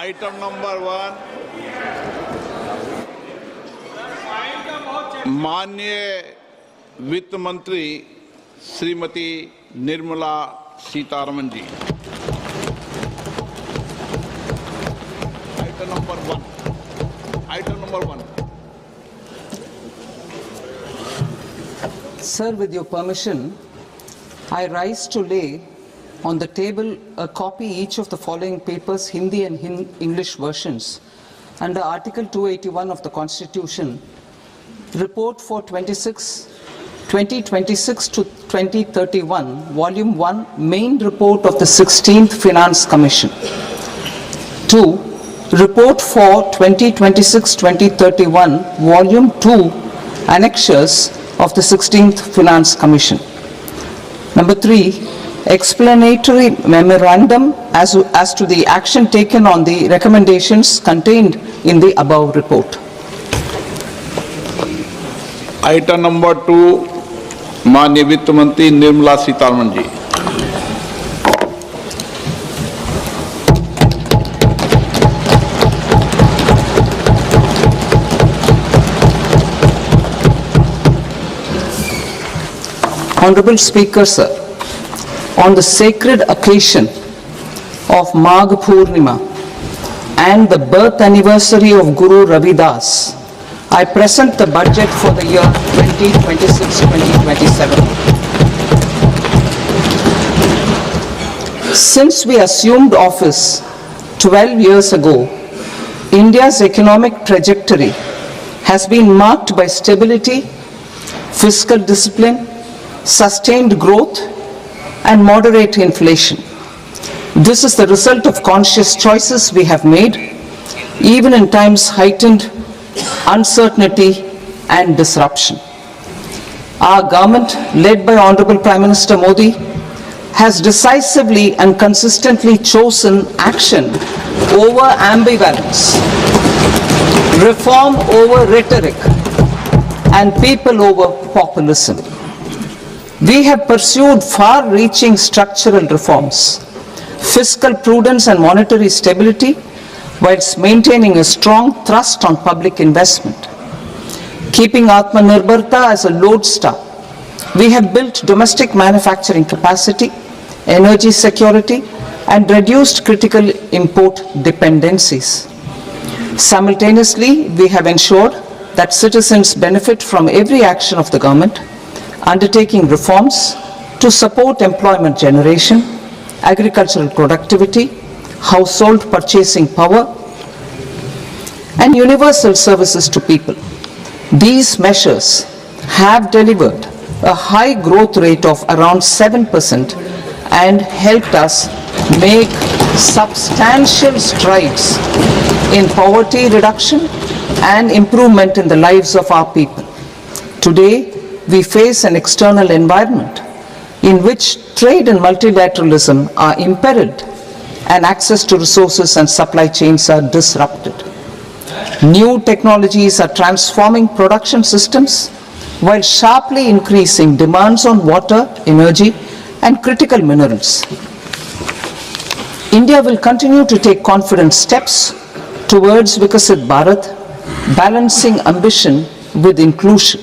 Item number 1, माननीय वित्त मंत्री Shrimati Nirmala Sitharaman ji. Item number 1। Sir, with your permission, I rise to lay on the table a copy each of the following papers, Hindi and English versions, under Article 281 of the Constitution, Report for 2026 to 2031, Volume 1, Main Report of the 16th Finance Commission. 2. Report for 2026-2031, Volume 2, Annexures of the 16th Finance Commission. Number 3. Explanatory memorandum as to the action taken on the recommendations contained in the above report. Item number 2, माननीय वित्त मंत्री निर्मला सीतारमण जी। Honorable Speaker, sir, on the sacred occasion of Magh Purnima and the birth anniversary of Guru Ravidas, I present the budget for the year 2026-2027. Since we assumed office 12 years ago, India's economic trajectory has been marked by stability, fiscal discipline, sustained growth, and moderate inflation. This is the result of conscious choices we have made, even in times heightened uncertainty and disruption. Our government, led by Honorable Prime Minister Modi, has decisively and consistently chosen action over ambivalence, reform over rhetoric, and people over populism. We have pursued far-reaching structural reforms, fiscal prudence and monetary stability, whilst maintaining a strong thrust on public investment. Keeping Atmanirbharta as a lodestar, we have built domestic manufacturing capacity, energy security, and reduced critical import dependencies. Simultaneously, we have ensured that citizens benefit from every action of the government, undertaking reforms to support employment generation, agricultural productivity, household purchasing power, and universal services to people. These measures have delivered a high growth rate of around 7% and helped us make substantial strides in poverty reduction and improvement in the lives of our people. Today, we face an external environment in which trade and multilateralism are imperiled and access to resources and supply chains are disrupted. New technologies are transforming production systems while sharply increasing demands on water, energy, and critical minerals. India will continue to take confident steps towards Vikasit Bharat, balancing ambition with inclusion.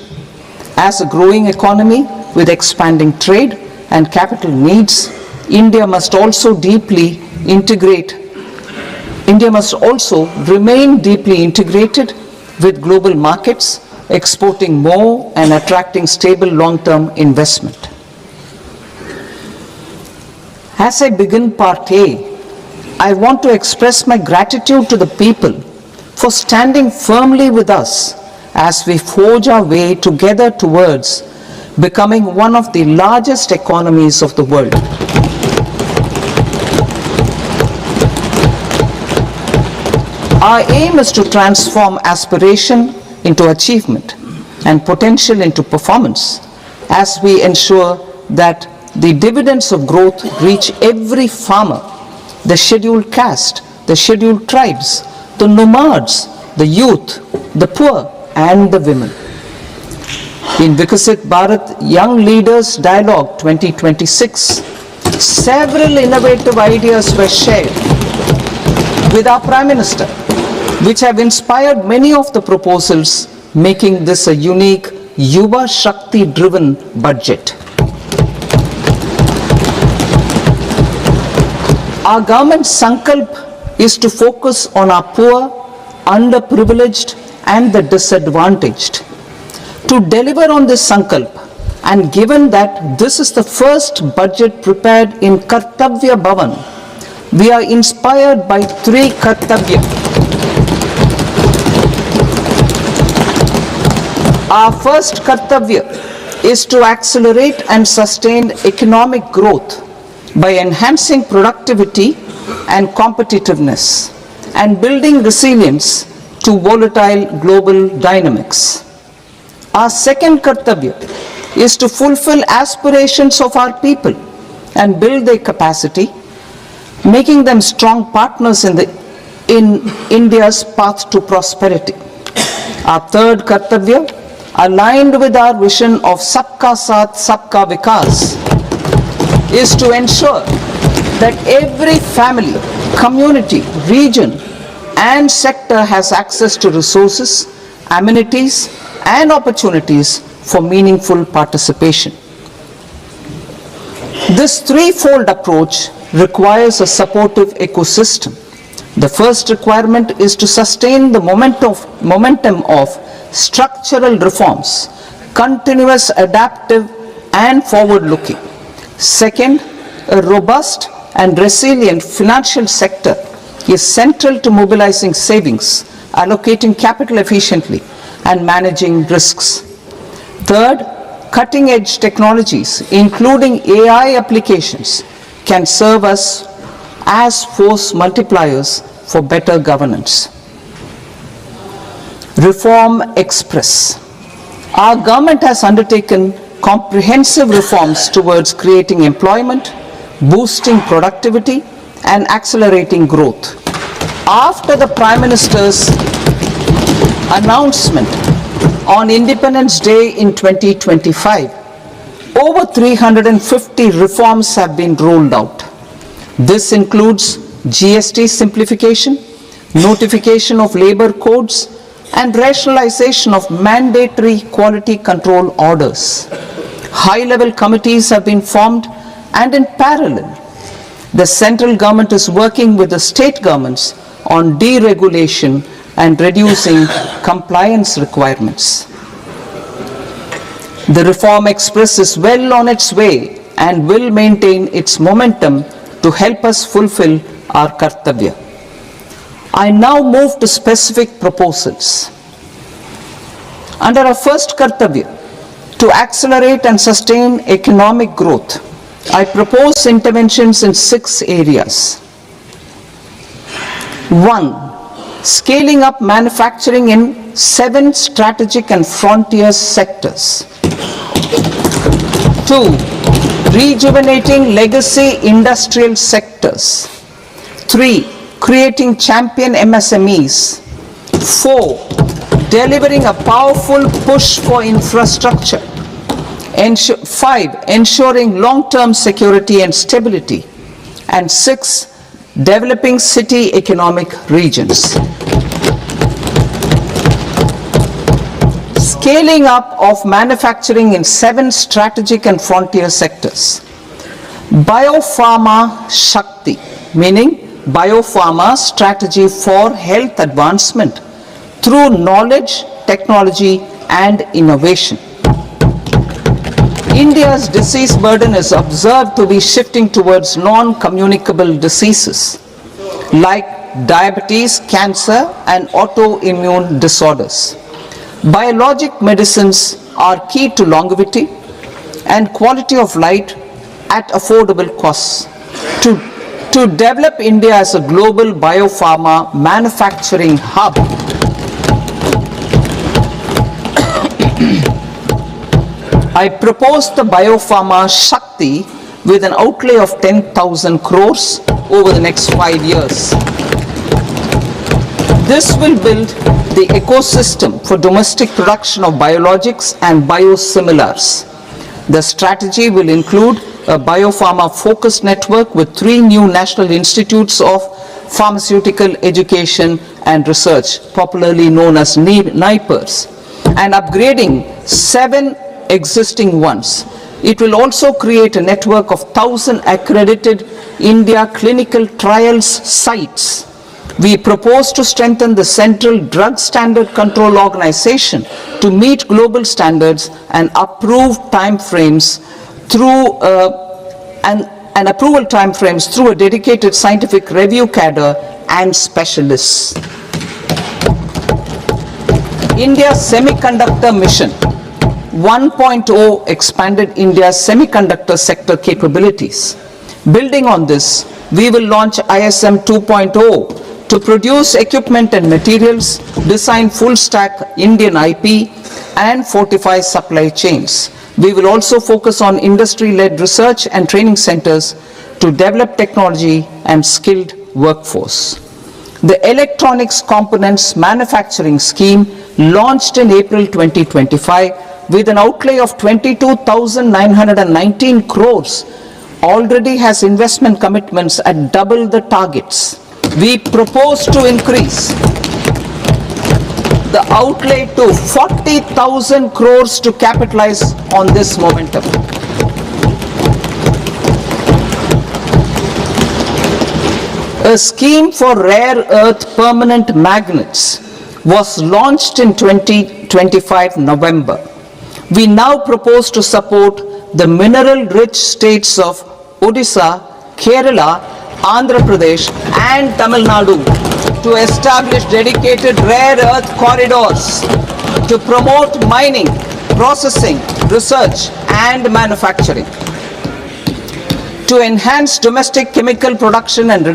As a growing economy with expanding trade and capital needs, India must also remain deeply integrated with global markets, exporting more and attracting stable long-term investment. As I begin Part A, I want to express my gratitude to the people for standing firmly with us as we forge our way together towards becoming one of the largest economies of the world. Our aim is to transform aspiration into achievement and potential into performance as we ensure that the dividends of growth reach every farmer, the scheduled caste, the scheduled tribes, the nomads, the youth, the poor, and the women. In Vikasit Bharat Young Leaders Dialogue 2026, several innovative ideas were shared with our Prime Minister, which have inspired many of the proposals, making this a unique Yuva Shakti-driven budget. Our government's sankalp is to focus on our poor, underprivileged and the disadvantaged. To deliver on this sankalp, and given that this is the first budget prepared in Kartavya Bhavan, we are inspired by three Kartavya. Our first Kartavya is to accelerate and sustain economic growth by enhancing productivity and competitiveness and building resilience to volatile global dynamics. Our second Kartavya is to fulfill aspirations of our people and build their capacity, making them strong partners in India's path to prosperity. Our third Kartavya, aligned with our vision of Sabka Saath, Sabka Vikas, is to ensure that every family, community, region and sector has access to resources, amenities and opportunities for meaningful participation. This threefold approach requires a supportive ecosystem. The first requirement is to sustain the momentum of structural reforms, continuous, adaptive and forward-looking. Second, a robust and resilient financial sector is central to mobilizing savings, allocating capital efficiently and managing risks. Third, cutting-edge technologies, including AI applications, can serve us as force multipliers for better governance. Reform Express. Our government has undertaken comprehensive reforms towards creating employment, boosting productivity and accelerating growth. After the Prime Minister's announcement on Independence Day in 2025, over 350 reforms have been rolled out. This includes GST simplification, notification of labor codes, and rationalization of mandatory quality control orders. High-level committees have been formed, and in parallel, the central government is working with the state governments on deregulation and reducing compliance requirements. The Reform Express is well on its way and will maintain its momentum to help us fulfill our Kartavya. I now move to specific proposals. Under our first Kartavya, to accelerate and sustain economic growth, I propose interventions in 6 areas. 1. Scaling up manufacturing in 7 strategic and frontier sectors. 2. Rejuvenating legacy industrial sectors. 3. Creating champion MSMEs. 4. Delivering a powerful push for infrastructure. 5. Ensuring long-term security and stability. And 6. Developing city economic regions. Scaling up of manufacturing in 7 strategic and frontier sectors. Biopharma Shakti, meaning biopharma strategy for health advancement through knowledge, technology and innovation. India's disease burden is observed to be shifting towards non-communicable diseases like diabetes, cancer and autoimmune disorders. Biologic medicines are key to longevity and quality of life at affordable costs. To develop India as a global biopharma manufacturing hub, I propose the Biopharma Shakti with an outlay of 10,000 crores over the next 5 years. This will build the ecosystem for domestic production of biologics and biosimilars. The strategy will include a biopharma focused network with 3 new national institutes of pharmaceutical education and research, popularly known as NIPERS, and upgrading 7 existing ones. It will also create a network of 1,000 accredited India clinical trials sites. We propose to strengthen the Central Drug Standard Control Organization to meet global standards and approve timeframes through and approval timeframes through a dedicated scientific review cadre and specialists. India's Semiconductor Mission 1.0 expanded India's semiconductor sector capabilities. Building on this, we will launch ISM 2.0 to produce equipment and materials, design full-stack Indian IP, and fortify supply chains. We will also focus on industry-led research and training centers to develop technology and skilled workforce. The Electronics Components Manufacturing Scheme, launched in April 2025 with an outlay of 22,919 crores, already has investment commitments at double the targets. We propose to increase the outlay to 40,000 crores to capitalize on this momentum. A scheme for rare earth permanent magnets was launched in 2025 November. We now propose to support the mineral-rich states of Odisha, Kerala, Andhra Pradesh and Tamil Nadu to establish dedicated rare earth corridors to promote mining, processing, research and manufacturing. To enhance domestic chemical production and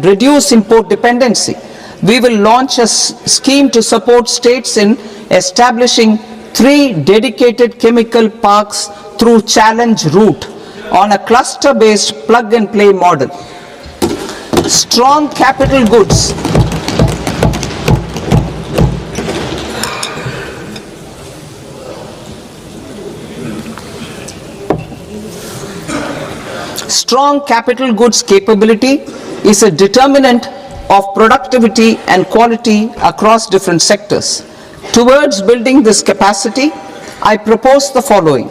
reduce import dependency, we will launch a scheme to support states in establishing 3 dedicated chemical parks through challenge route on a cluster-based plug-and-play model. Strong capital goods. Strong capital goods capability is a determinant of productivity and quality across different sectors. Towards building this capacity, I propose the following.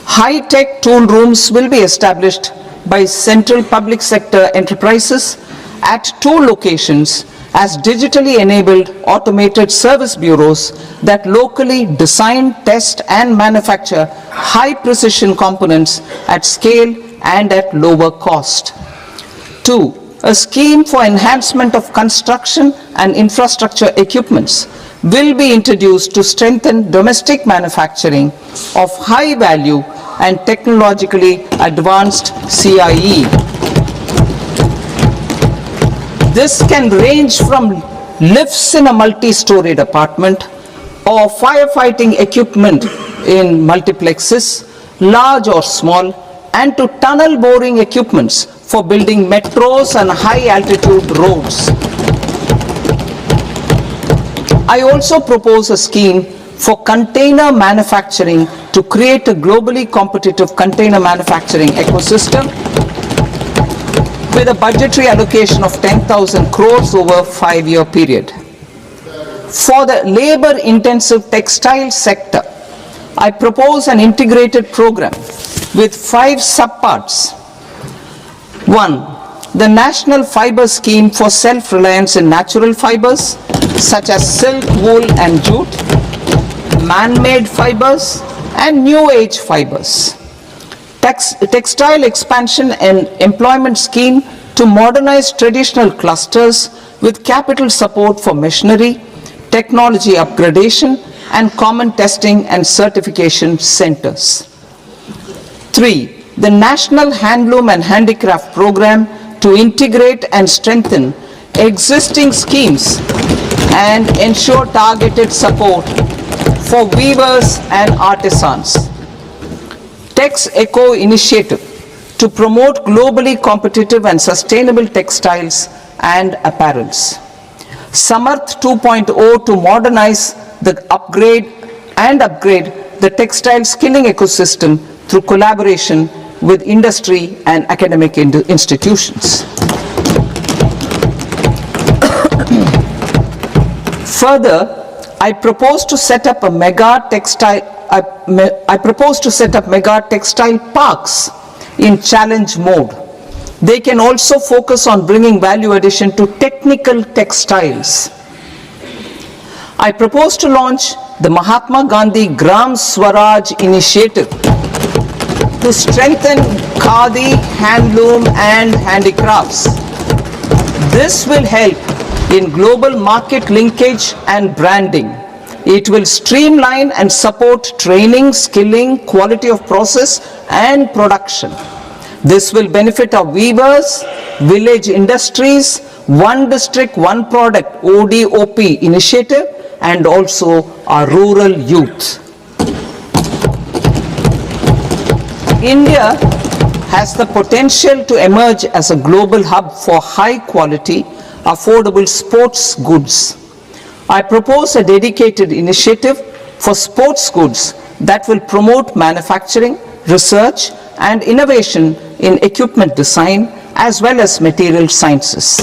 High-tech tool rooms will be established by central public sector enterprises at 2 locations as digitally enabled automated service bureaus that locally design, test and manufacture high-precision components at scale and at lower cost. 2. A scheme for enhancement of construction and infrastructure equipments will be introduced to strengthen domestic manufacturing of high value and technologically advanced CIE. This can range from lifts in a multi-storied apartment or firefighting equipment in multiplexes, large or small, and to tunnel boring equipments for building metros and high-altitude roads. I also propose a scheme for container manufacturing to create a globally competitive container manufacturing ecosystem with a budgetary allocation of 10,000 crores over a 5-year period. For the labor-intensive textile sector, I propose an integrated program with 5 subparts. 1. The National Fiber Scheme for self-reliance in natural fibers such as silk, wool and jute, man-made fibers and new age fibers. Textile expansion and employment scheme to modernize traditional clusters with capital support for machinery, technology upgradation and common testing and certification centers. 3. The National Handloom and Handicraft Program to integrate and strengthen existing schemes and ensure targeted support for weavers and artisans. Tex Eco Initiative to promote globally competitive and sustainable textiles and apparels. Samarth 2.0 to modernize the upgrade the textile skilling ecosystem through collaboration with industry and academic institutions. Further, I propose to set up mega textile parks in challenge mode. They can also focus on bringing value addition to technical textiles. I propose to launch the Mahatma Gandhi Gram Swaraj initiative to strengthen khadi, handloom and handicrafts. This will help in global market linkage and branding. It will streamline and support training, skilling, quality of process and production. This will benefit our weavers, village industries, one district, one product ODOP initiative and also our rural youth. India has the potential to emerge as a global hub for high quality, affordable sports goods. I propose a dedicated initiative for sports goods that will promote manufacturing, research and innovation in equipment design as well as material sciences.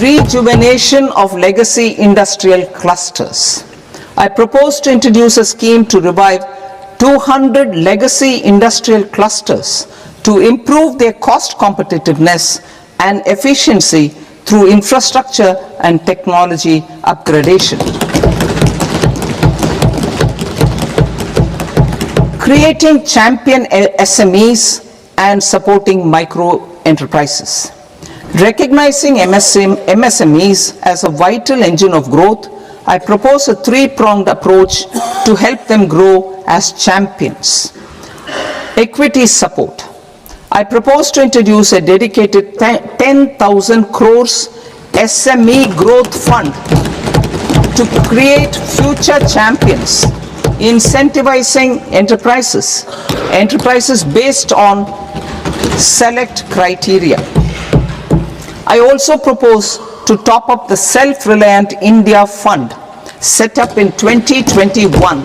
Rejuvenation of legacy industrial clusters. I propose to introduce a scheme to revive 200 legacy industrial clusters to improve their cost competitiveness and efficiency through infrastructure and technology upgradation. Creating champion SMEs and supporting micro enterprises. Recognizing MSMEs as a vital engine of growth, I propose a three-pronged approach to help them grow as champions. Equity support. I propose to introduce a dedicated 10,000 crores SME growth fund to create future champions, incentivizing enterprises based on select criteria. I also propose to top up the Self-Reliant India Fund set up in 2021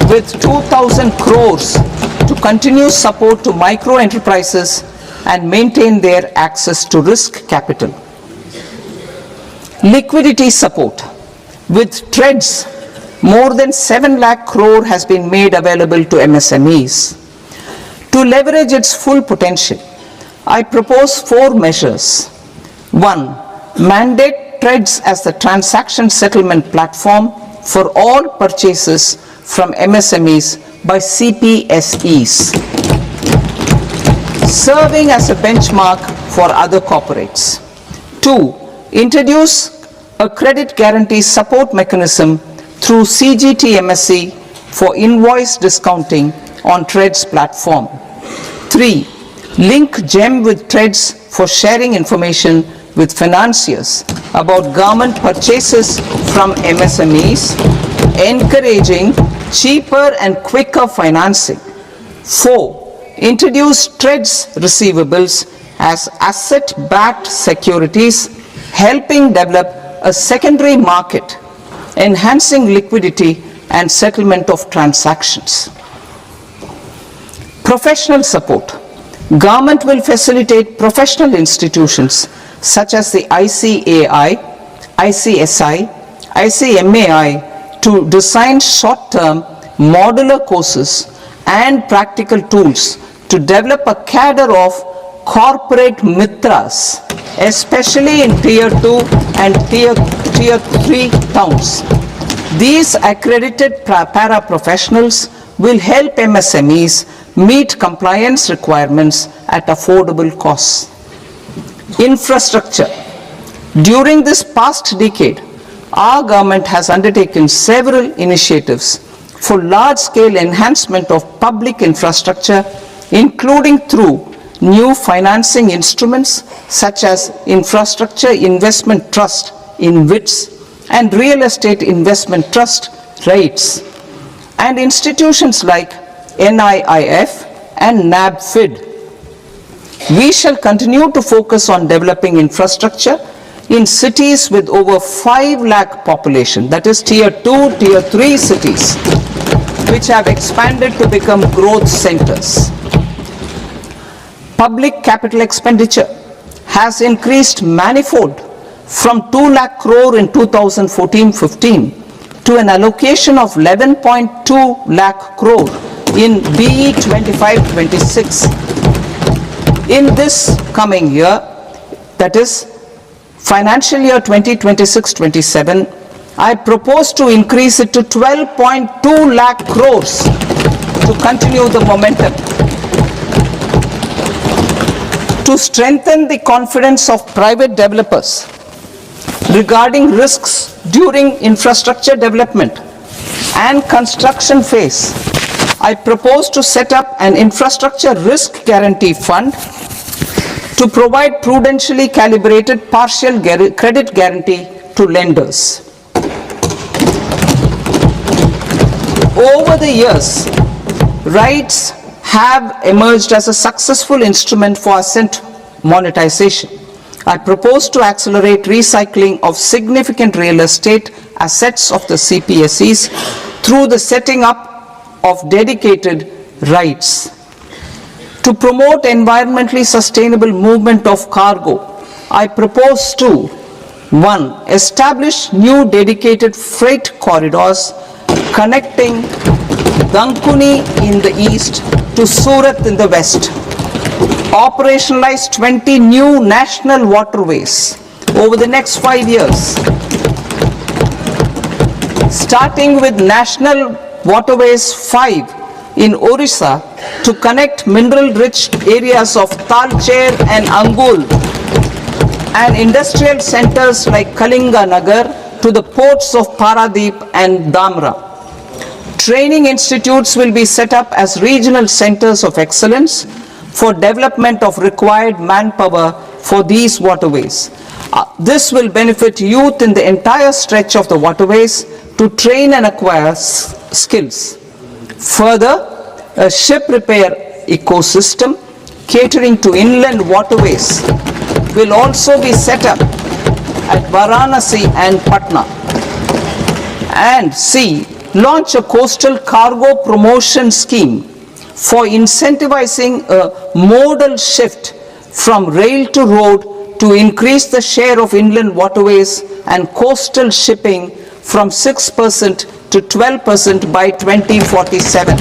with 2,000 crores to continue support to micro enterprises and maintain their access to risk capital. Liquidity support. With TREDS, more than 7 lakh crore has been made available to MSMEs. To leverage its full potential, I propose 4 measures. 1. Mandate TREDS as the transaction settlement platform for all purchases from MSMEs by CPSEs, serving as a benchmark for other corporates. 2. Introduce a credit guarantee support mechanism through CGT MSE for invoice discounting on TREDS platform. 3. Link GEM with TREDS for sharing information with financiers about government purchases from MSMEs, encouraging cheaper and quicker financing. 4. Introduce TREDS receivables as asset-backed securities, helping develop a secondary market, enhancing liquidity and settlement of transactions. Professional support. Government will facilitate professional institutions such as the ICAI, ICSI, ICMAI to design short-term modular courses and practical tools to develop a cadre of corporate mitras, especially in Tier 2 and Tier 3 towns. These accredited para-professionals will help MSMEs meet compliance requirements at affordable costs. Infrastructure. During this past decade, our government has undertaken several initiatives for large-scale enhancement of public infrastructure, including through new financing instruments such as Infrastructure Investment Trust (InvITs) and Real Estate Investment Trust (REITs), and institutions like NIIF and NABFID. We shall continue to focus on developing infrastructure in cities with over 5 lakh population, that is Tier 2, Tier 3 cities, which have expanded to become growth centers. Public capital expenditure has increased manifold from 2 lakh crore in 2014-15 to an allocation of 11.2 lakh crore in BE 25-26. In this coming year, that is financial year 2026-27, I propose to increase it to 12.2 lakh crores to continue the momentum. To strengthen the confidence of private developers regarding risks during infrastructure development and construction phase, I propose to set up an infrastructure risk guarantee fund to provide prudentially calibrated partial credit guarantee to lenders. Over the years, rights have emerged as a successful instrument for asset monetization. I propose to accelerate recycling of significant real estate assets of the CPSEs through the setting up of dedicated rights. To promote environmentally sustainable movement of cargo, I propose to 1. Establish new dedicated freight corridors connecting Dankuni in the east to Surat in the west. Operationalize 20 new national waterways over the next 5 years. Starting with National Waterways 5 in Orissa to connect mineral-rich areas of Talcher and Angul and industrial centers like Kalinga Nagar to the ports of Paradip and Dhamra. Training institutes will be set up as regional centers of excellence for development of required manpower for these waterways. This will benefit youth in the entire stretch of the waterways to train and acquire skills. Further, a ship repair ecosystem catering to inland waterways will also be set up at Varanasi and Patna. And C. Launch a coastal cargo promotion scheme for incentivizing a modal shift from rail to road to increase the share of inland waterways and coastal shipping from 6% to 12% by 2047.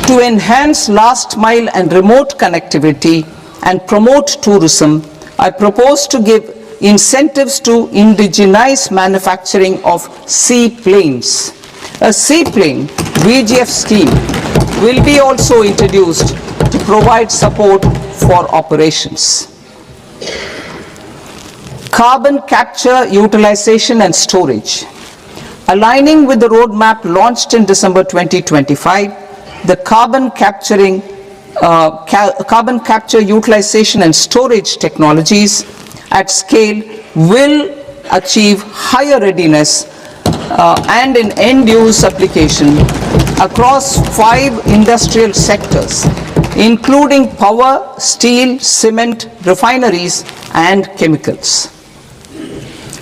To enhance last mile and remote connectivity and promote tourism, I propose to give incentives to indigenize manufacturing of seaplanes. A seaplane VGF scheme will be also introduced to provide support for operations. Carbon capture, utilization and storage. Aligning with the roadmap launched in December 2025, the carbon capture, utilization and storage technologies at scale will achieve higher readiness and in end-use application across 5 industrial sectors, including power, steel, cement, refineries, and chemicals.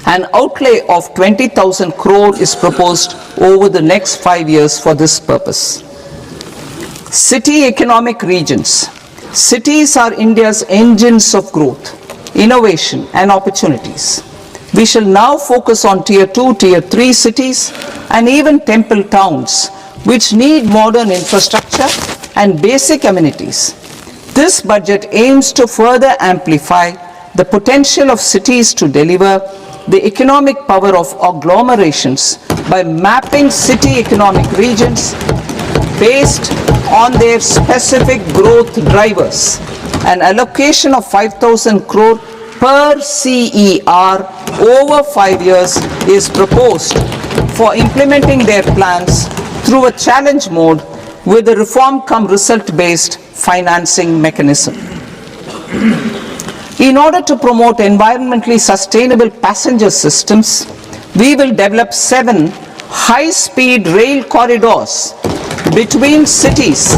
An outlay of 20,000 crore is proposed over the next 5 years for this purpose. City economic regions. Cities are India's engines of growth, innovation, and opportunities. We shall now focus on Tier 2, Tier 3 cities, and even temple towns, which need modern infrastructure and basic amenities. This budget aims to further amplify the potential of cities to deliver the economic power of agglomerations by mapping city economic regions based on their specific growth drivers. An allocation of 5,000 crore per CER over 5 years is proposed for implementing their plans through a challenge mode with a reform-cum-result-based financing mechanism. In order to promote environmentally sustainable passenger systems, we will develop 7 high-speed rail corridors between cities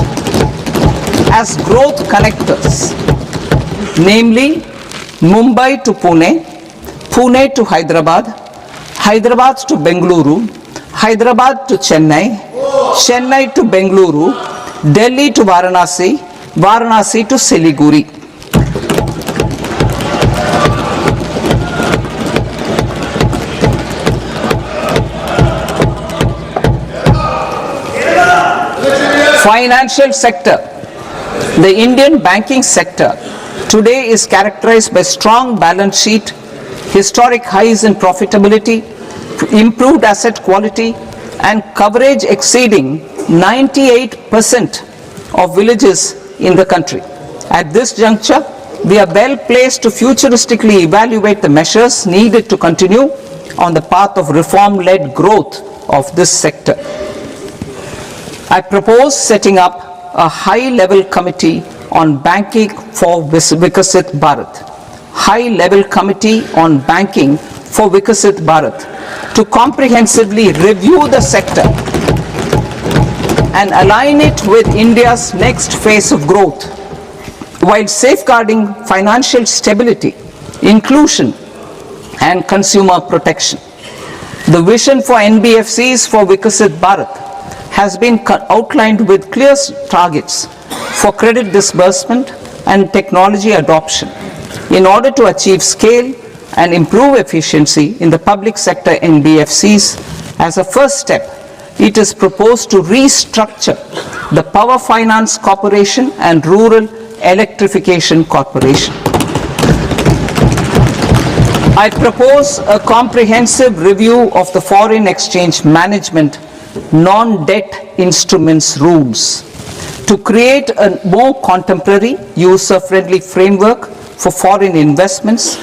as growth connectors, namely Mumbai to Pune, Pune to Hyderabad, Hyderabad to Bengaluru, Hyderabad to Chennai, Chennai to Bengaluru, Delhi to Varanasi, Varanasi to Siliguri. Financial sector. The Indian banking sector today is characterized by strong balance sheet, historic highs in profitability, improved asset quality, and coverage exceeding 98% of villages in the country. At this juncture, we are well placed to futuristically evaluate the measures needed to continue on the path of reform-led growth of this sector. I propose setting up a high-level committee on banking for Vikasit Bharat. High-level committee on banking for Vikasit Bharat to comprehensively review the sector and align it with India's next phase of growth while safeguarding financial stability, inclusion, and consumer protection. The vision for NBFCs for Vikasit Bharat has been outlined with clear targets for credit disbursement and technology adoption in order to achieve scale and improve efficiency in the public sector NBFCs. As a first step, it is proposed to restructure the Power Finance Corporation and Rural Electrification Corporation. I propose a comprehensive review of the foreign exchange management non-debt instruments rules to create a more contemporary, user-friendly framework for foreign investments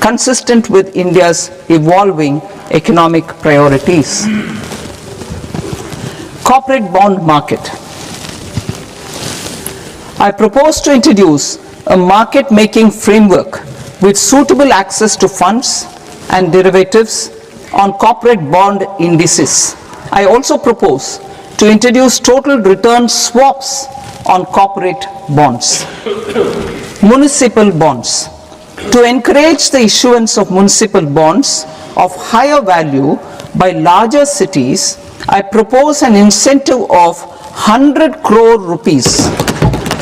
consistent with India's evolving economic priorities. Corporate bond market. I propose to introduce a market-making framework with suitable access to funds and derivatives on corporate bond indices. I also propose to introduce total return swaps on corporate bonds. Municipal bonds. To encourage the issuance of municipal bonds of higher value by larger cities, I propose an incentive of 100 crore rupees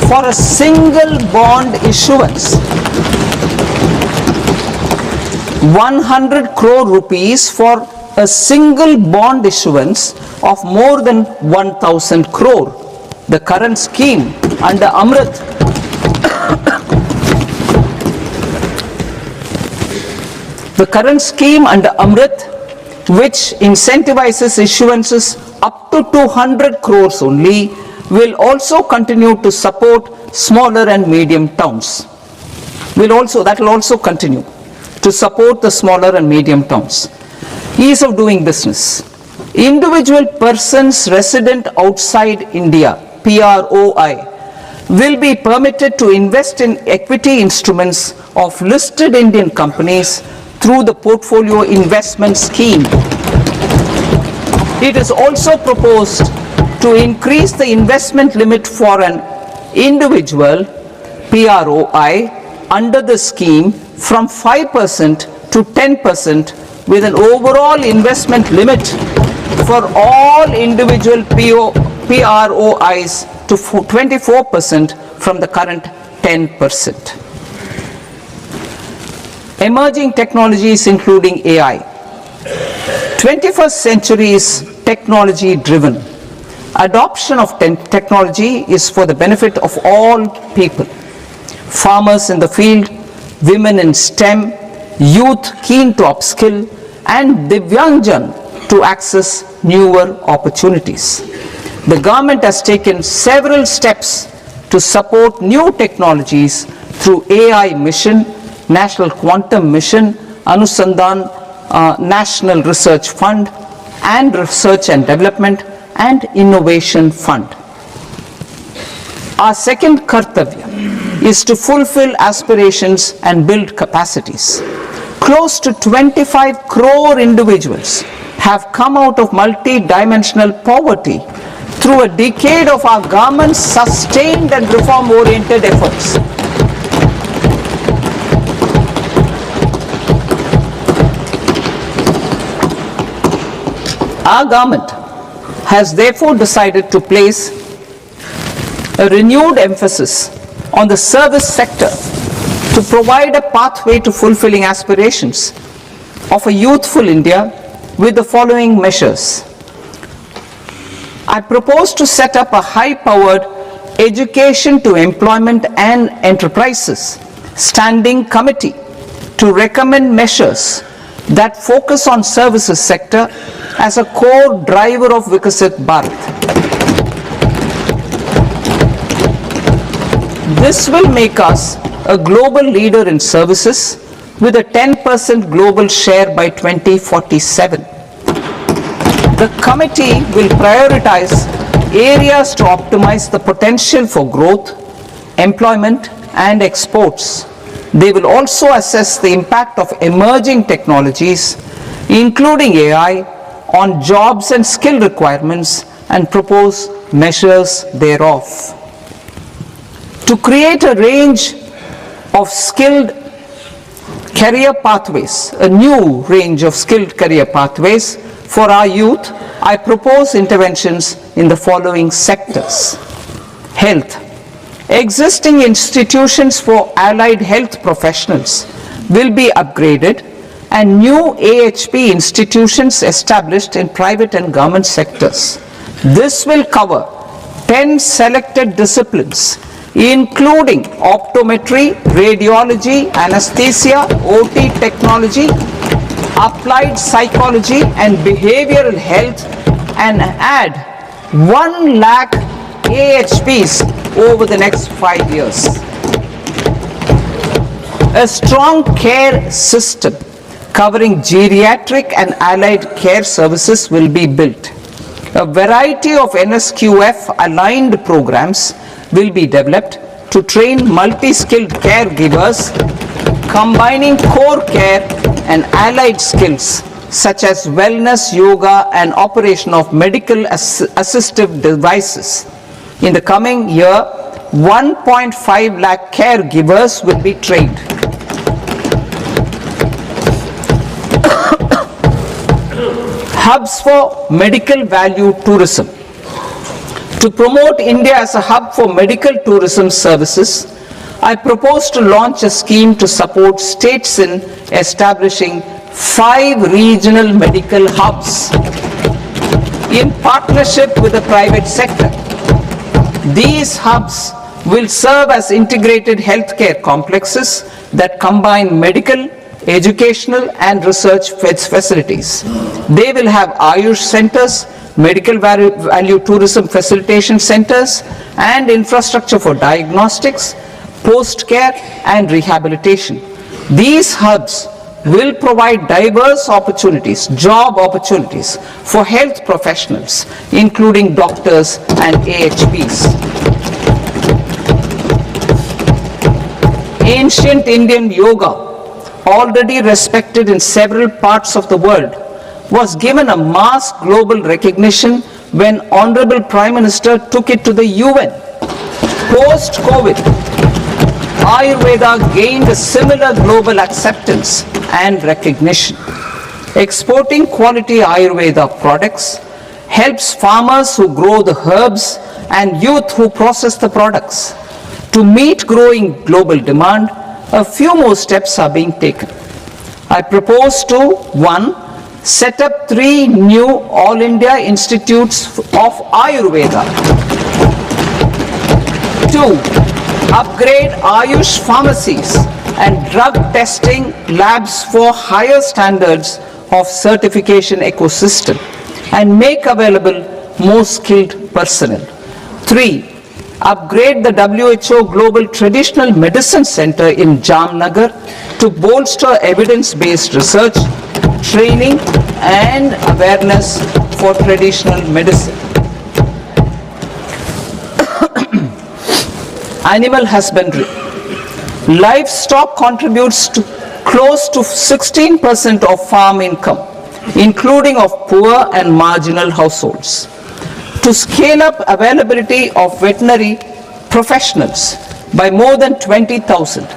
for a single bond issuance. 100 crore rupees for a single bond issuance of more than 1,000 crore. The current scheme under Amrit which incentivizes issuances up to 200 crores only, will also continue to support smaller and medium towns. That will also continue to support the smaller and medium towns. Ease of doing business. Individual persons resident outside India, PROI, will be permitted to invest in equity instruments of listed Indian companies through the portfolio investment scheme. It is also proposed to increase the investment limit for an individual PROI under the scheme from 5% to 10%, with an overall investment limit for all individual PROIs to 24% from the current 10%. Emerging technologies including AI. 21st century is technology driven. Adoption of technology is for the benefit of all people. Farmers in the field, women in STEM, youth keen to upskill, and Divyangjan to access newer opportunities. The government has taken several steps to support new technologies through AI Mission, National Quantum Mission, Anusandhan National Research Fund, and Research and Development and Innovation Fund. Our second kartavya is to fulfill aspirations and build capacities. Close to 25 crore individuals have come out of multi-dimensional poverty through a decade of our government's sustained and reform-oriented efforts. Our government has therefore decided to place a renewed emphasis on the service sector to provide a pathway to fulfilling aspirations of a youthful India with the following measures. I propose to set up a high-powered Education to Employment and Enterprises Standing Committee to recommend measures that focus on services sector as a core driver of Vikasit Bharat. This will make us a global leader in services with a 10% global share by 2047. The committee will prioritize areas to optimize the potential for growth, employment, and exports. They will also assess the impact of emerging technologies, including AI, on jobs and skill requirements and propose measures thereof. To create a range of skilled career pathways, a new range of skilled career pathways for our youth, I propose interventions in the following sectors. Health. Existing institutions for allied health professionals will be upgraded and new AHP institutions established in private and government sectors. This will cover 10 selected disciplines, including optometry, radiology, anesthesia, OT technology, applied psychology and behavioral health, and add 1 lakh AHPs over the next 5 years. A strong care system covering geriatric and allied care services will be built. A variety of NSQF aligned programs will be developed to train multi-skilled caregivers, combining core care and allied skills such as wellness, yoga, and operation of medical assistive devices. In the coming year, 1.5 lakh caregivers will be trained. Hubs for medical value tourism. To promote India as a hub for medical tourism services, I propose to launch a scheme to support states in establishing 5 regional medical hubs in partnership with the private sector. These hubs will serve as integrated healthcare complexes that combine medical, educational, and research facilities. They will have Ayush centers, medical value tourism facilitation centers, and infrastructure for diagnostics, post-care, and rehabilitation. These hubs will provide diverse opportunities, job opportunities for health professionals, including doctors and AHPs. Ancient Indian yoga, already respected in several parts of the world, was given a mass global recognition when Honorable Prime Minister took it to the UN. Post-COVID, Ayurveda gained a similar global acceptance and recognition. Exporting quality Ayurveda products helps farmers who grow the herbs and youth who process the products. To meet growing global demand, a few more steps are being taken. I propose to 1. Set up 3 new All India Institutes of Ayurveda. 2. Upgrade Ayush pharmacies and drug testing labs for higher standards of certification ecosystem and make available more skilled personnel. 3. Upgrade the WHO Global Traditional Medicine Center in Jamnagar to bolster evidence-based research, training, and awareness for traditional medicine. Animal husbandry. Livestock contributes to close to 16% of farm income, including of poor and marginal households. To scale up availability of veterinary professionals by more than 20,000,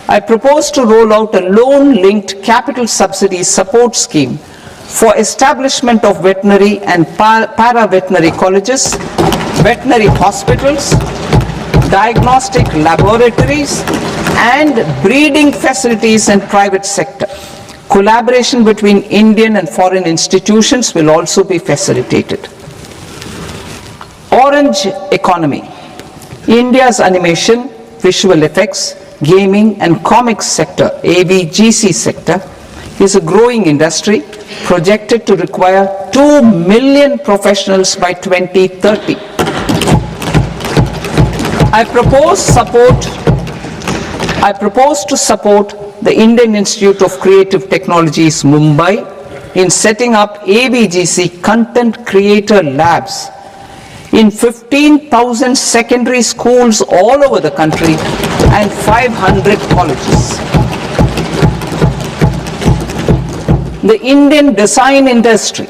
I propose to roll out a loan-linked capital subsidy support scheme for establishment of veterinary and para-veterinary colleges, veterinary hospitals, diagnostic laboratories, and breeding facilities in private sector. Collaboration between Indian and foreign institutions will also be facilitated. Orange economy. India's animation, visual effects, gaming and comics sector, AVGC sector, is a growing industry projected to require 2 million professionals by 2030. I propose to support the Indian Institute of Creative Technologies, Mumbai, in setting up AVGC content creator labs in 15,000 secondary schools all over the country and 500 colleges. The Indian design industry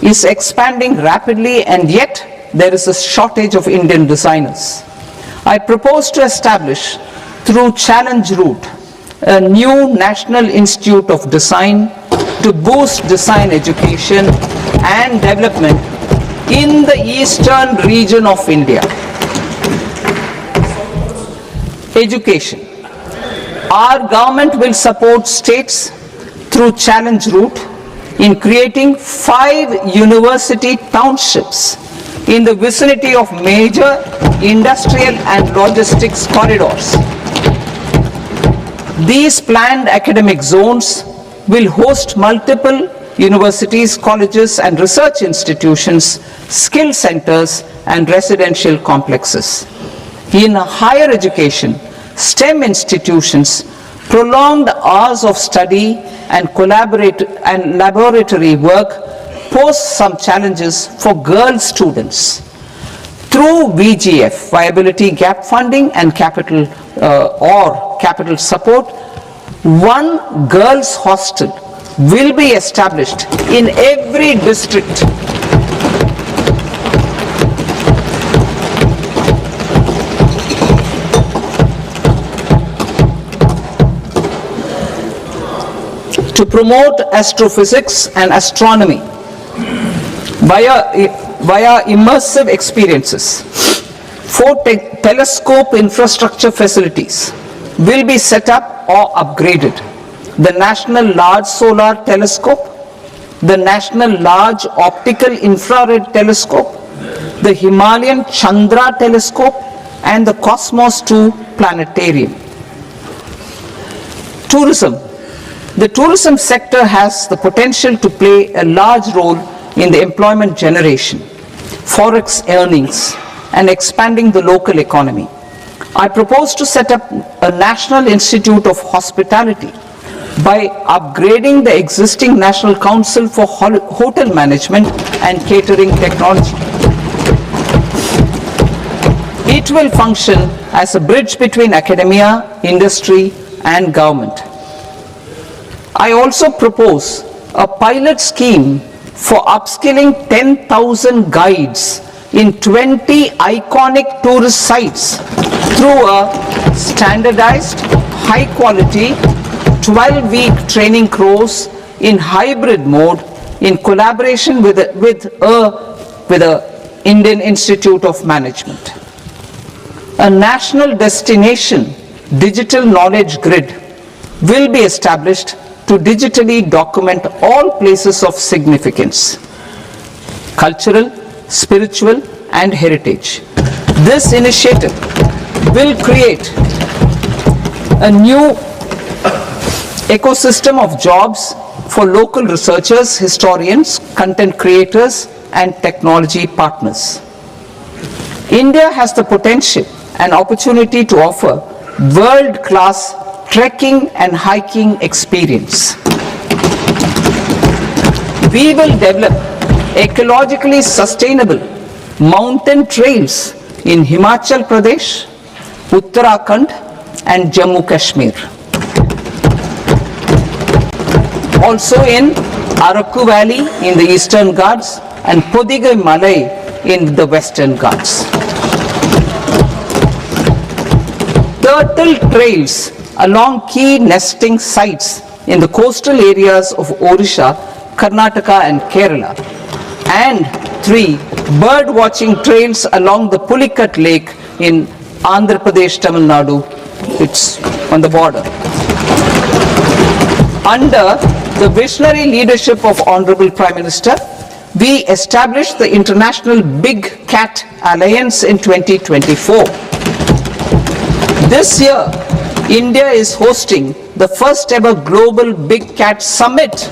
is expanding rapidly, and yet there is a shortage of Indian designers. I propose to establish, through challenge route, a new National Institute of Design to boost design education and development in the eastern region of India. Education. Our government will support states through challenge route in creating 5 university townships in the vicinity of major industrial and logistics corridors. These planned academic zones will host multiple universities, colleges and research institutions, skill centers and residential complexes. In higher education, STEM institutions, prolonged hours of study and laboratory work pose some challenges for girl students. Through VGF, viability gap funding and capital support, one girls' hostel will be established in every district. To promote astrophysics and astronomy via immersive experiences, 4 telescope infrastructure facilities will be set up or upgraded. The National Large Solar Telescope, the National Large Optical Infrared Telescope, the Himalayan Chandra Telescope, and the Cosmos 2 Planetarium. Tourism. The tourism sector has the potential to play a large role in the employment generation, forex earnings, and expanding the local economy. I propose to set up a National Institute of Hospitality by upgrading the existing National Council for Hotel Management and Catering Technology. It will function as a bridge between academia, industry, and government. I also propose a pilot scheme for upskilling 10,000 guides in 20 iconic tourist sites through a standardized, high-quality, 12-week training course in hybrid mode in collaboration with the Indian Institute of Management. A national destination digital knowledge grid will be established to digitally document all places of significance, cultural, spiritual, and heritage. This initiative will create a new ecosystem of jobs for local researchers, historians, content creators, and technology partners. India has the potential and opportunity to offer world-class trekking and hiking experience. We will develop ecologically sustainable mountain trails in Himachal Pradesh, Uttarakhand, and Jammu Kashmir. Also in Araku Valley in the Eastern Ghats and Podigai Malai in the Western Ghats. Turtle trails along key nesting sites in the coastal areas of Odisha Karnataka and Kerala. And 3. Bird watching trails along the Pulikat Lake in Andhra Pradesh, Tamil Nadu. It's on the border. Under the visionary leadership of Honorable Prime Minister, we established the International Big Cat Alliance in 2024. This year, India is hosting the first ever Global Big Cat Summit,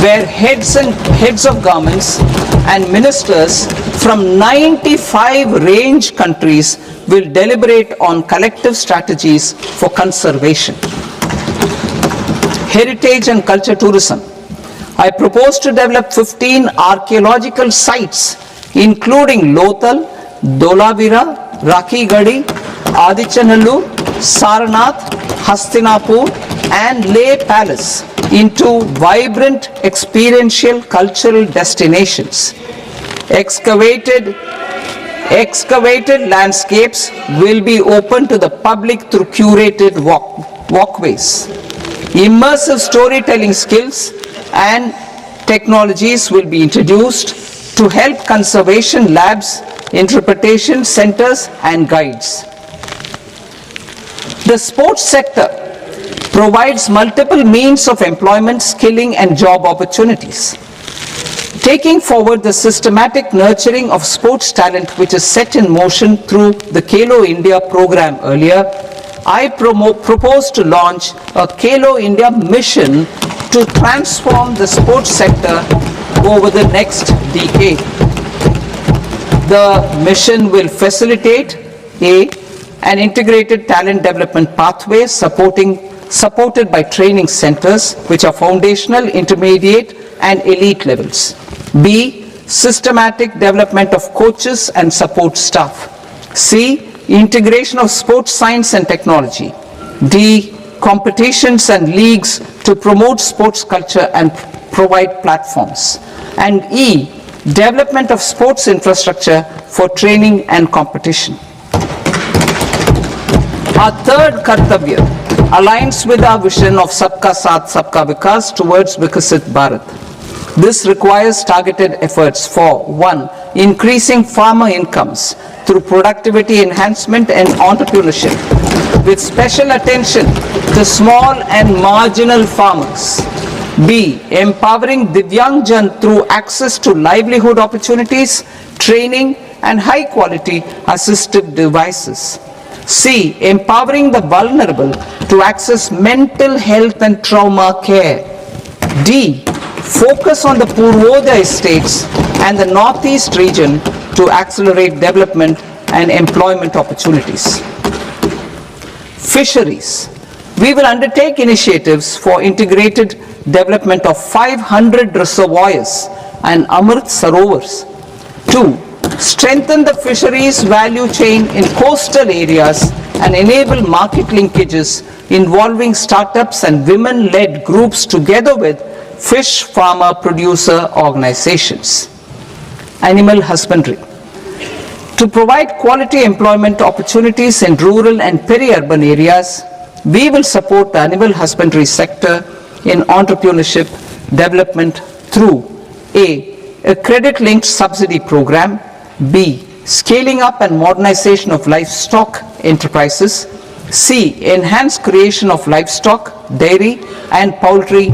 where heads of governments and ministers from 95 range countries will deliberate on collective strategies for conservation. Heritage and culture tourism. I propose to develop 15 archaeological sites, including Lothal, Dholavira, Rakhi Gadi, Adichanallur, Sarnath, Hastinapur, and Leh Palace into vibrant experiential cultural destinations. Excavated landscapes will be open to the public through curated walkways. Immersive storytelling skills and technologies will be introduced to help conservation labs, interpretation centers, and guides. The sports sector provides multiple means of employment, skilling, and job opportunities. Taking forward the systematic nurturing of sports talent which is set in motion through the Khelo India program earlier, I propose to launch a Khelo India mission to transform the sports sector over the next decade. The mission will facilitate an integrated talent development pathway supported by training centers which are foundational, intermediate, and elite levels. B. Systematic development of coaches and support staff. C. Integration of sports science and technology. D. Competitions and leagues to promote sports culture and provide platforms. And E. Development of sports infrastructure for training and competition. Our third Kartavya aligns with our vision of Sabka Saath, Sabka Vikas towards Vikasit Bharat. This requires targeted efforts for 1. Increasing farmer incomes through productivity enhancement and entrepreneurship, with special attention to small and marginal farmers. B. Empowering Divyangjan through access to livelihood opportunities, training, and high-quality assistive devices. C. Empowering the vulnerable to access mental health and trauma care. D. Focus on the Purvodaya states and the Northeast region to accelerate development and employment opportunities. Fisheries. We will undertake initiatives for integrated development of 500 reservoirs and Amrit Sarovars. 2. Strengthen the fisheries value chain in coastal areas and enable market linkages involving startups and women-led groups together with fish farmer producer organizations. Animal husbandry. To provide quality employment opportunities in rural and peri-urban areas, we will support the animal husbandry sector in entrepreneurship development through a credit-linked subsidy program, B. Scaling up and modernization of livestock enterprises, C. Enhanced creation of livestock, dairy, and poultry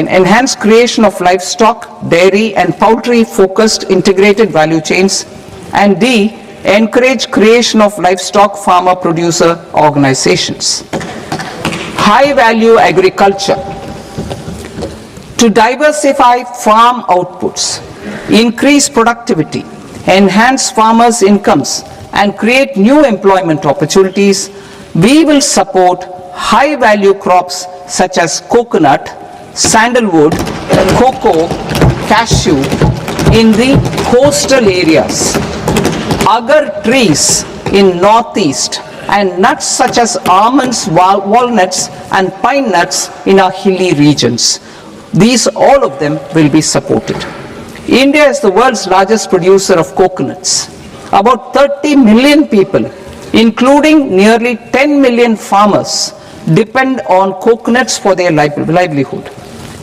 Enhanced creation of livestock, dairy, and poultry-focused integrated value chains. And D. Encourage creation of livestock farmer-producer organizations. High-value agriculture. To diversify farm outputs, increase productivity, enhance farmers' incomes, and create new employment opportunities, we will support high-value crops such as coconut, sandalwood, cocoa, cashew in the coastal areas, agar trees in northeast, and nuts such as almonds, walnuts, and pine nuts in our hilly regions. All of them will be supported. India is the world's largest producer of coconuts. About 30 million people including nearly 10 million farmers, depend on coconuts for their livelihood.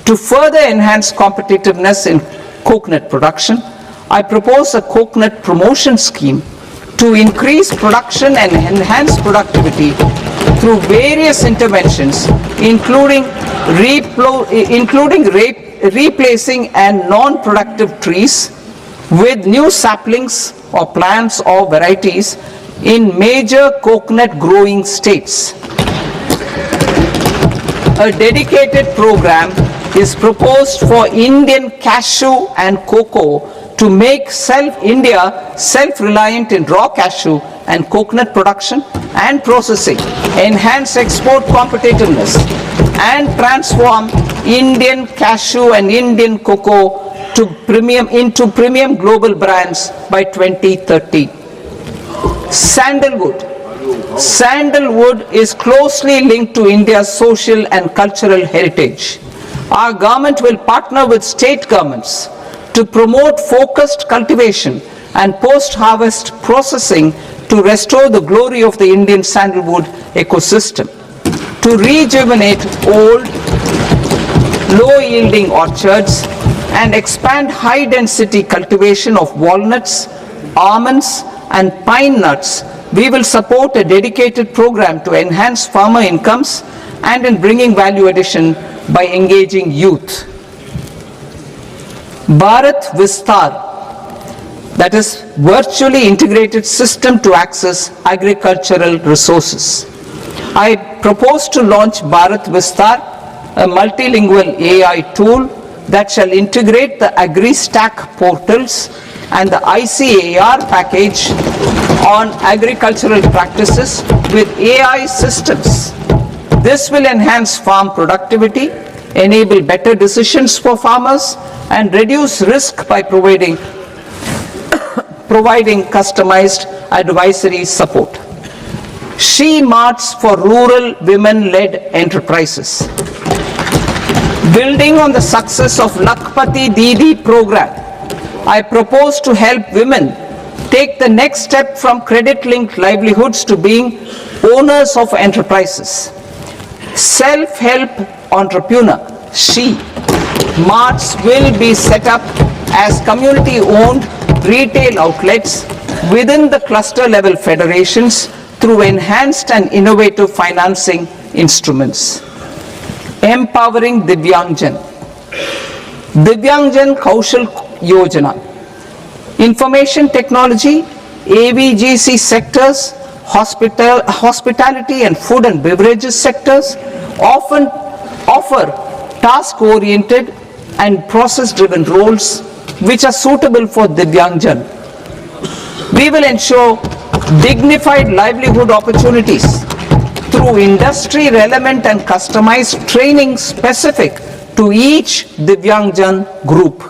To further enhance competitiveness in coconut production, I propose a coconut promotion scheme to increase production and enhance productivity through various interventions, including replacing and non-productive trees with new saplings or plants or varieties in major coconut growing states. A dedicated program is proposed for Indian cashew and cocoa to make India self-reliant in raw cashew and coconut production and processing, enhance export competitiveness, and transform Indian cashew and Indian cocoa into premium global brands by 2030. Sandalwood. Sandalwood is closely linked to India's social and cultural heritage. Our government will partner with state governments to promote focused cultivation and post-harvest processing to restore the glory of the Indian sandalwood ecosystem, to rejuvenate old, low-yielding orchards and expand high-density cultivation of walnuts, almonds and pine nuts. We will support a dedicated program to enhance farmer incomes and in bringing value addition by engaging youth. Bharat Vistar, that is virtually integrated system to access agricultural resources. I propose to launch Bharat Vistar, a multilingual AI tool that shall integrate the AgriStack portals and the ICAR package on agricultural practices with AI systems. This will enhance farm productivity, enable better decisions for farmers, and reduce risk by providing customized advisory support. She Marts for rural women-led enterprises. Building on the success of Lakpati Didi program, I propose to help women take the next step from credit-linked livelihoods to being owners of enterprises. Self-help entrepreneur, She Marts will be set up as community-owned retail outlets within the cluster-level federations through enhanced and innovative financing instruments. Empowering Divyangjan. Divyangjan Kaushal Yojana. Information technology, AVGC sectors, hospitality and food and beverages sectors often offer task-oriented and process-driven roles which are suitable for Divyangjan. We will ensure dignified livelihood opportunities through industry-relevant and customized training specific to each Divyangjan group.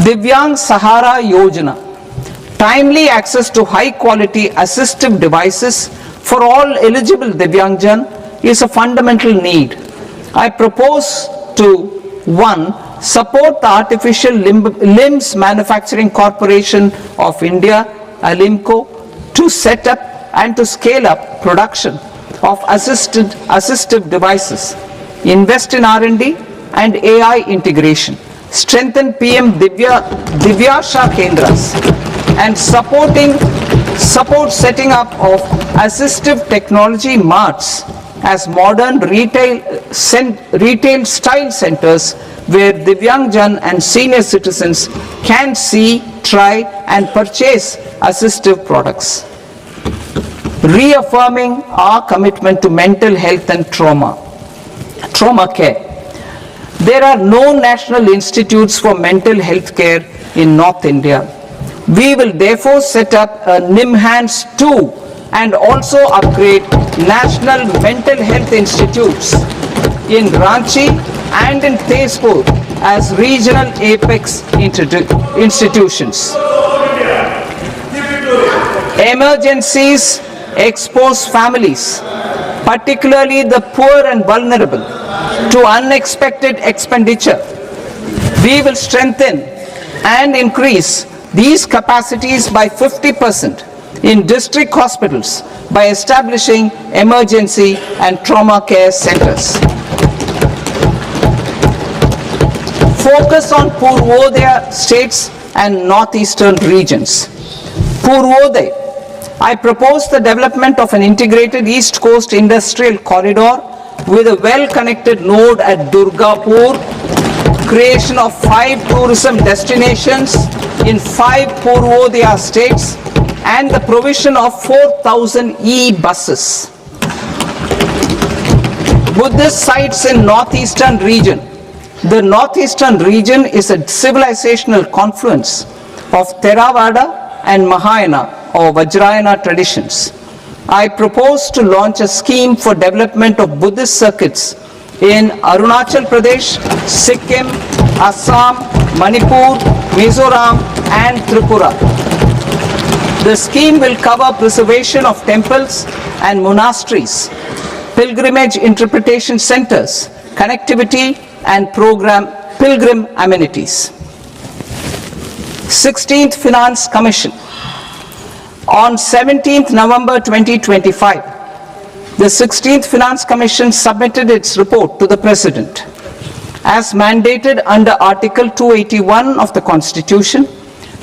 Divyang Sahara Yojana. Timely access to high-quality assistive devices for all eligible Divyangjan is a fundamental need. I propose to 1. Support the Artificial Limbs Manufacturing Corporation of India, Alimco, to set up and to scale up production of assistive devices, invest in R&D and AI integration, strengthen PM Divyasha Kendras, and support setting up of assistive technology marts as modern retail style centers where Divyangjan and senior citizens can see, try and purchase assistive products. Reaffirming our commitment to mental health and trauma care. There are no national institutes for mental health care in North India. We will therefore set up a NIMHANS 2 and also upgrade national mental health institutes in Ranchi and in Tezpur as regional apex institutions. Emergencies expose families, particularly the poor and vulnerable, to unexpected expenditure. We will strengthen and increase these capacities by 50% in district hospitals by establishing emergency and trauma care centers. Focus on Purvodaya states and northeastern regions. Purvodaya, I propose the development of an integrated East Coast industrial corridor with a well-connected node at Durgapur, creation of 5 tourism destinations in 5 Purvodaya states, and the provision of 4,000 e-buses. Buddhist sites in northeastern region. The northeastern region is a civilizational confluence of Theravada and Mahayana or Vajrayana traditions. I propose to launch a scheme for development of Buddhist circuits in Arunachal Pradesh, Sikkim, Assam, Manipur, Mizoram and Tripura. The scheme will cover preservation of temples and monasteries, pilgrimage interpretation centers, connectivity and pilgrim amenities. 16th Finance Commission. On 17th November 2025, the 16th Finance Commission submitted its report to the President. As mandated under Article 281 of the Constitution,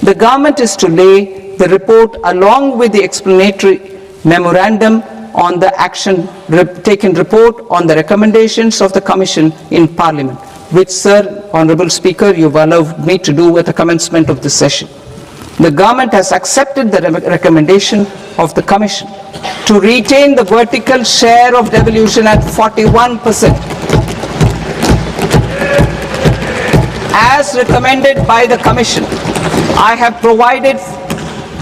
the government is to lay the report along with the explanatory memorandum on the action taken report on the recommendations of the Commission in Parliament, which, Sir, Honourable Speaker, you've allowed me to do at the commencement of this session. The government has accepted the recommendation of the Commission to retain the vertical share of devolution at 41%. As recommended by the Commission, I have provided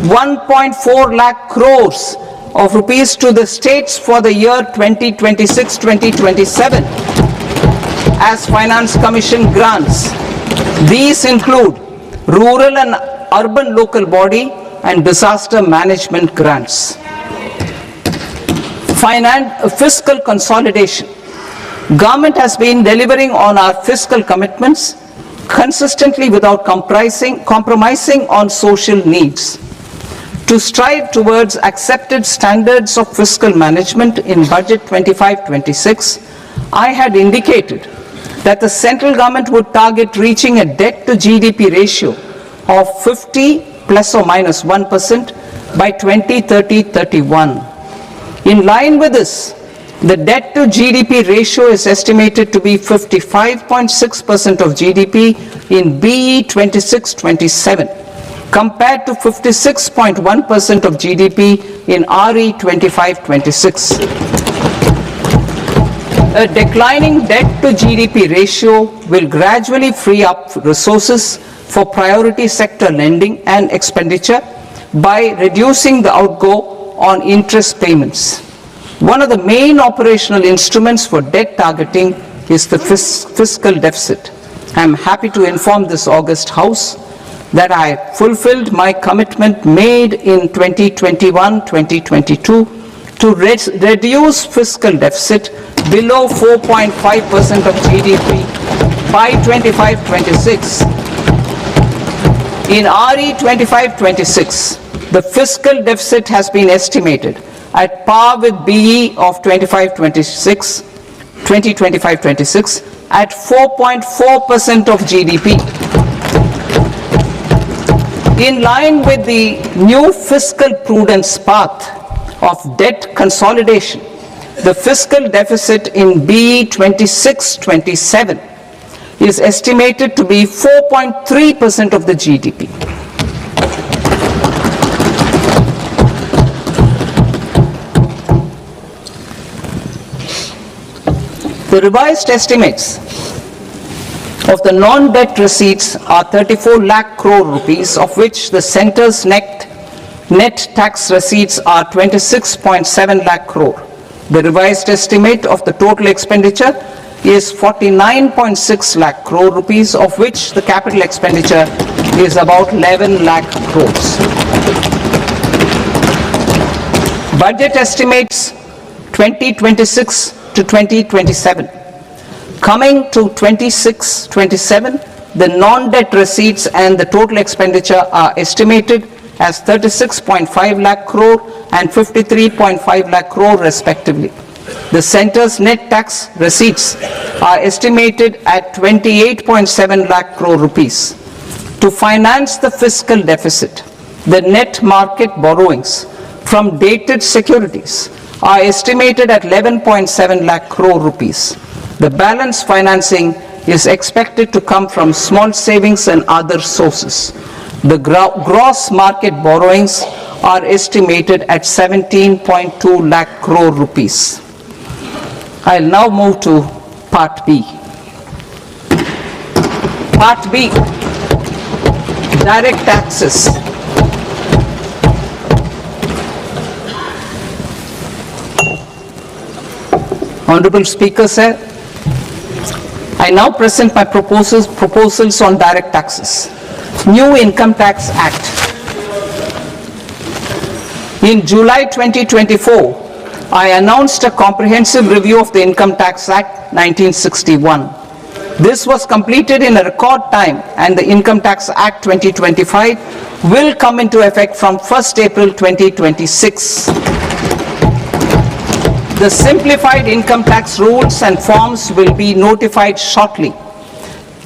1.4 lakh crores of rupees to the states for the year 2026-2027 as Finance Commission grants. These include rural and urban local body and disaster management grants. Fiscal consolidation. Government has been delivering on our fiscal commitments consistently without compromising on social needs. To strive towards accepted standards of fiscal management in Budget 25-26, I had indicated that the central government would target reaching a debt to GDP ratio of 50 plus or minus 1% by 2030-31. In line with this, the debt to GDP ratio is estimated to be 55.6% of GDP in BE 26-27, compared to 56.1% of GDP in RE 25-26. A declining debt to GDP ratio will gradually free up resources for priority sector lending and expenditure by reducing the outgo on interest payments. One of the main operational instruments for debt targeting is the fiscal deficit. I am happy to inform this august House that I fulfilled my commitment made in 2021-2022 to reduce fiscal deficit below 4.5% of GDP by 25-26. In RE 25-26, the fiscal deficit has been estimated at par with BE of 2025-26 at 4.4% of GDP. In line with the new fiscal prudence path of debt consolidation, the fiscal deficit in BE 26-27 is estimated to be 4.3% of the GDP. The revised estimates of the non-debt receipts are 34 lakh crore rupees, of which the centre's net tax receipts are 26.7 lakh crore. The revised estimate of the total expenditure is 49.6 lakh crore rupees, of which the capital expenditure is about 11 lakh crores. Budget estimates 2026 to 2027. Coming to 26-27, the non-debt receipts and the total expenditure are estimated as 36.5 lakh crore and 53.5 lakh crore respectively. The centre's net tax receipts are estimated at 28.7 lakh crore rupees. To finance the fiscal deficit, the net market borrowings from dated securities are estimated at 11.7 lakh crore rupees. The balance financing is expected to come from small savings and other sources. The gross market borrowings are estimated at 17.2 lakh crore rupees. I'll now move to Part B. Part B, direct taxes. Honorable Speaker, sir, I now present my proposals on direct taxes. New Income Tax Act. In July 2024, I announced a comprehensive review of the Income Tax Act 1961. This was completed in a record time, and the Income Tax Act 2025 will come into effect from 1st April 2026. The simplified income tax rules and forms will be notified shortly,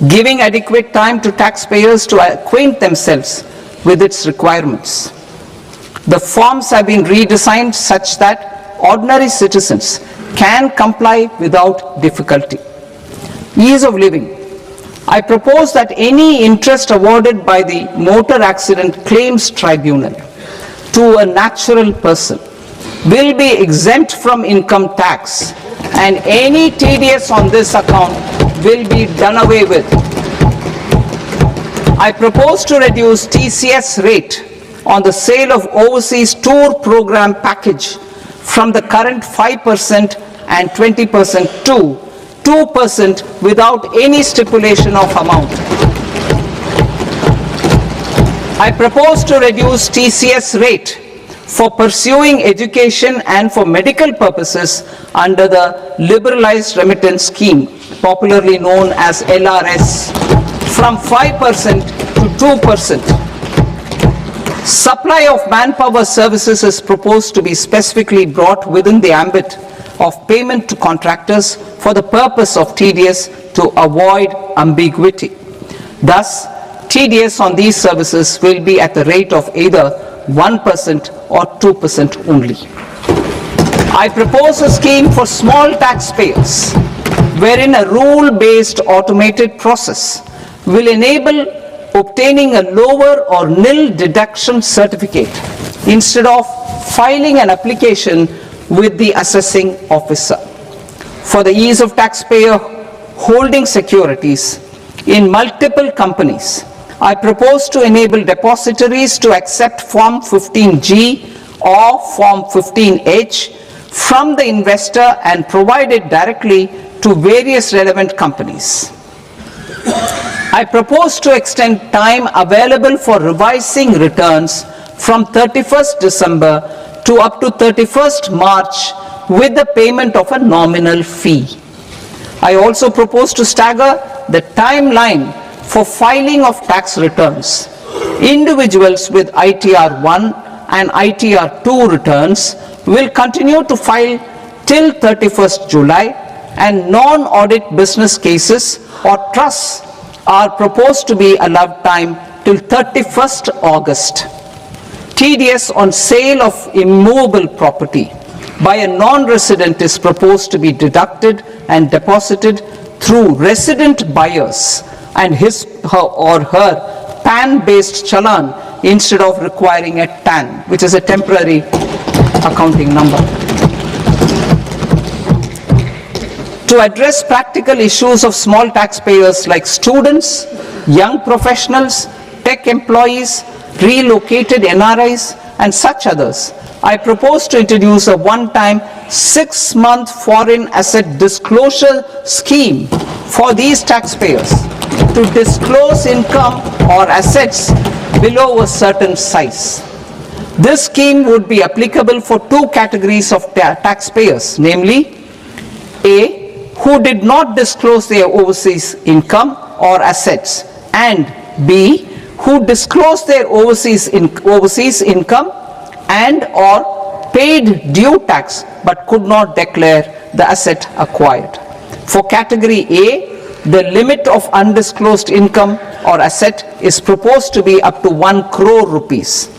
giving adequate time to taxpayers to acquaint themselves with its requirements. The forms have been redesigned such that ordinary citizens can comply without difficulty. Ease of living. I propose that any interest awarded by the Motor Accident Claims Tribunal to a natural person will be exempt from income tax, and any TDS on this account will be done away with. I propose to reduce TCS rate on the sale of overseas tour program package from the current 5% and 20% to 2% without any stipulation of amount. I propose to reduce TCS rate for pursuing education and for medical purposes under the Liberalized Remittance Scheme, popularly known as LRS, from 5% to 2%. Supply of manpower services is proposed to be specifically brought within the ambit of payment to contractors for the purpose of TDS to avoid ambiguity. Thus, TDS on these services will be at the rate of either 1% or 2% only. I propose a scheme for small taxpayers wherein a rule-based automated process will enable obtaining a lower or nil deduction certificate instead of filing an application with the assessing officer. For the ease of taxpayer holding securities in multiple companies, I propose to enable depositories to accept Form 15G or Form 15H from the investor and provide it directly to various relevant companies. I propose to extend time available for revising returns from 31st December to up to 31st March with the payment of a nominal fee. I also propose to stagger the timeline for filing of tax returns. Individuals with ITR 1 and ITR 2 returns will continue to file till 31st July, and non-audit business cases or trusts are proposed to be allowed time till 31st August. TDS on sale of immovable property by a non-resident is proposed to be deducted and deposited through resident buyers and his or her PAN-based challan instead of requiring a TAN, which is a temporary accounting number. To address practical issues of small taxpayers like students, young professionals, tech employees, relocated NRIs, and such others, I propose to introduce a one-time 6-month foreign asset disclosure scheme for these taxpayers to disclose income or assets below a certain size. This scheme would be applicable for two categories of taxpayers, namely A, who did not disclose their overseas income or assets, and B, who disclosed their overseas income and or paid due tax but could not declare the asset acquired. For category A, the limit of undisclosed income or asset is proposed to be up to 1 crore rupees.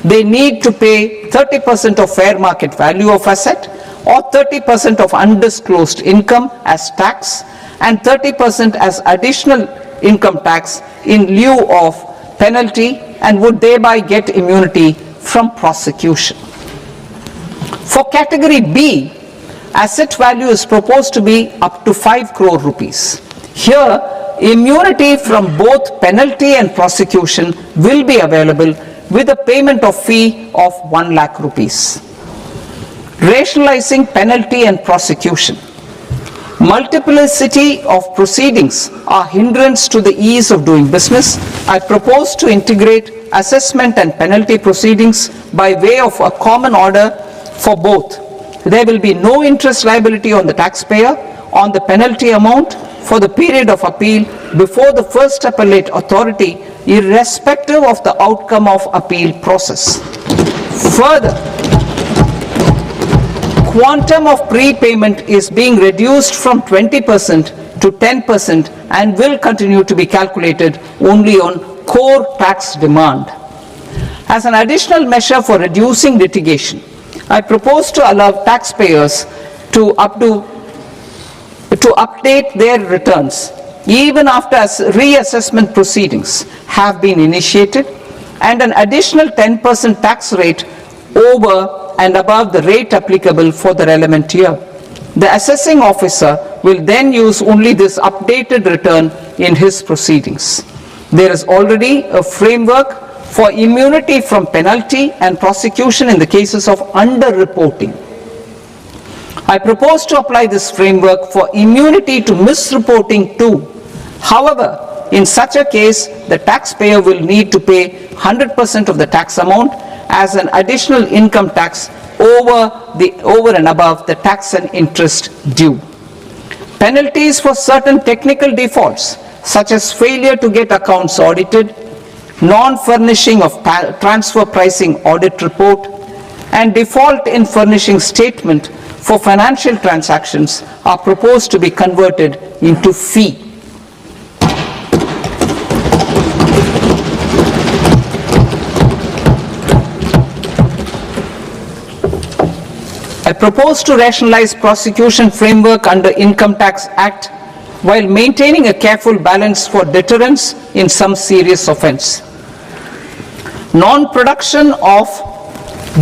They need to pay 30% of fair market value of asset or 30% of undisclosed income as tax and 30% as additional income tax in lieu of penalty and would thereby get immunity from prosecution. For category B, asset value is proposed to be up to 5 crore rupees. Here, immunity from both penalty and prosecution will be available with a payment of fee of 1 lakh rupees. Rationalizing penalty and prosecution. Multiplicity of proceedings are hindrance to the ease of doing business. I propose to integrate assessment and penalty proceedings by way of a common order for both. There will be no interest liability on the taxpayer on the penalty amount for the period of appeal before the first appellate authority, irrespective of the outcome of appeal process. Further, quantum of prepayment is being reduced from 20% to 10% and will continue to be calculated only on core tax demand. As an additional measure for reducing litigation, I propose to allow taxpayers to update their returns even after reassessment proceedings have been initiated and an additional 10% tax rate over and above the rate applicable for the relevant year. The assessing officer will then use only this updated return in his proceedings. There is already a framework for immunity from penalty and prosecution in the cases of underreporting. I propose to apply this framework for immunity to misreporting too. However, in such a case, the taxpayer will need to pay 100% of the tax amount as an additional income tax over and above the tax and interest due. Penalties for certain technical defaults, such as failure to get accounts audited, non-furnishing of transfer pricing audit report, and default in furnishing statement for financial transactions are proposed to be converted into fee. I propose to rationalize prosecution framework under Income Tax Act while maintaining a careful balance for deterrence in some serious offence. Non-production of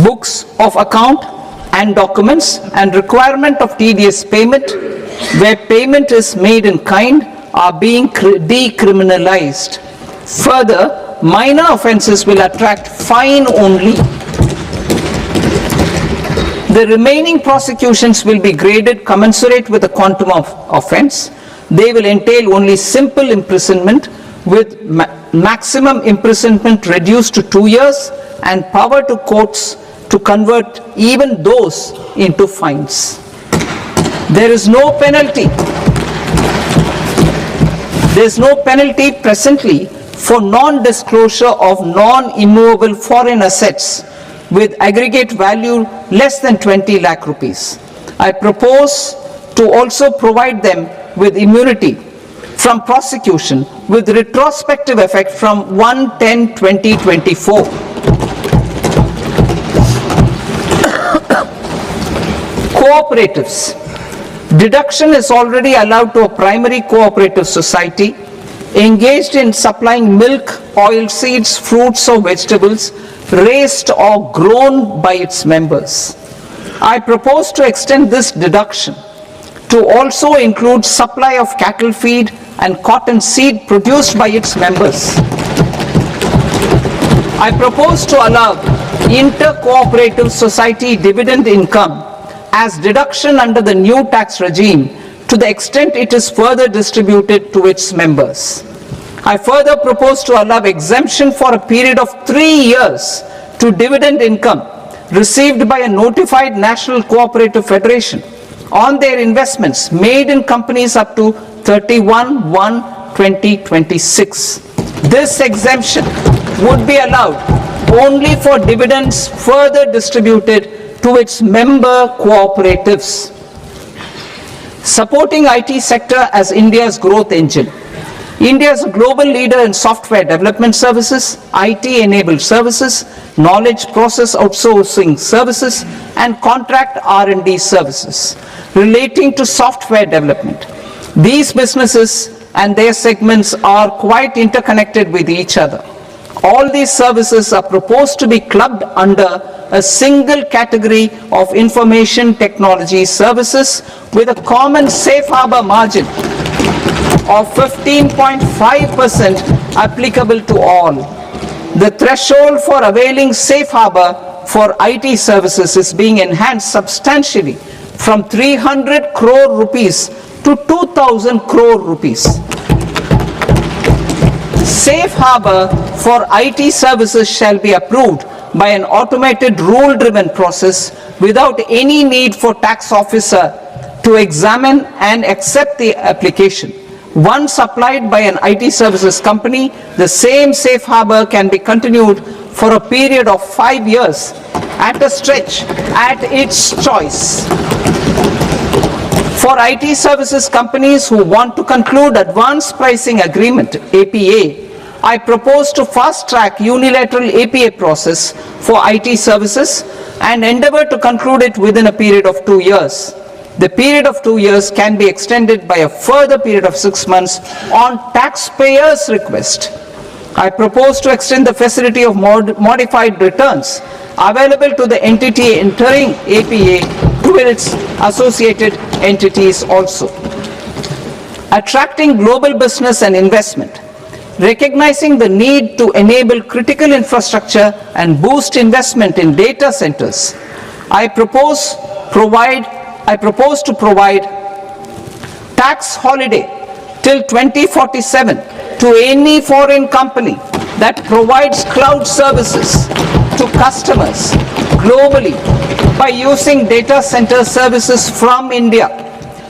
books of account and documents and requirement of tedious payment where payment is made in kind are being decriminalized. Further, minor offences will attract fine only. The remaining prosecutions will be graded commensurate with the quantum of offence. They will entail only simple imprisonment with maximum imprisonment reduced to 2 years and power to courts to convert even those into fines. There is no penalty. There is no penalty presently for non-disclosure of non-immovable foreign assets with aggregate value less than 20 lakh rupees. I propose to also provide them with immunity from prosecution with retrospective effect from 1/10/2024. Cooperatives. Deduction is already allowed to a primary cooperative society engaged in supplying milk, oil seeds, fruits or vegetables raised or grown by its members. I propose to extend this deduction to also include supply of cattle feed and cotton seed produced by its members. I propose to allow inter-cooperative society dividend income as deduction under the new tax regime to the extent it is further distributed to its members. I further propose to allow exemption for a period of 3 years to dividend income received by a notified national cooperative federation on their investments made in companies up to 31/1/2026. This exemption would be allowed only for dividends further distributed to its member cooperatives. Supporting IT sector as India's growth engine. India is a global leader in software development services, IT-enabled services, knowledge process outsourcing services, and contract R&D services relating to software development. These businesses and their segments are quite interconnected with each other. All these services are proposed to be clubbed under a single category of information technology services with a common safe harbor margin of 15.5% applicable to all. The threshold for availing safe harbor for IT services is being enhanced substantially from 300 crore rupees to 2,000 crore rupees. Safe harbor for IT services shall be approved by an automated rule-driven process without any need for tax officer to examine and accept the application. Once applied by an IT services company, the same safe harbor can be continued for a period of 5 years at a stretch at its choice. For IT services companies who want to conclude advanced pricing agreement, APA, I propose to fast-track unilateral APA process for IT services and endeavor to conclude it within a period of 2 years. The period of 2 years can be extended by a further period of 6 months on taxpayers' request. I propose to extend the facility of modified returns available to the entity entering APA to its associated entities also. Attracting global business and investment. Recognizing the need to enable critical infrastructure and boost investment in data centers, I propose to provide tax holiday till 2047 to any foreign company that provides cloud services to customers globally by using data center services from India.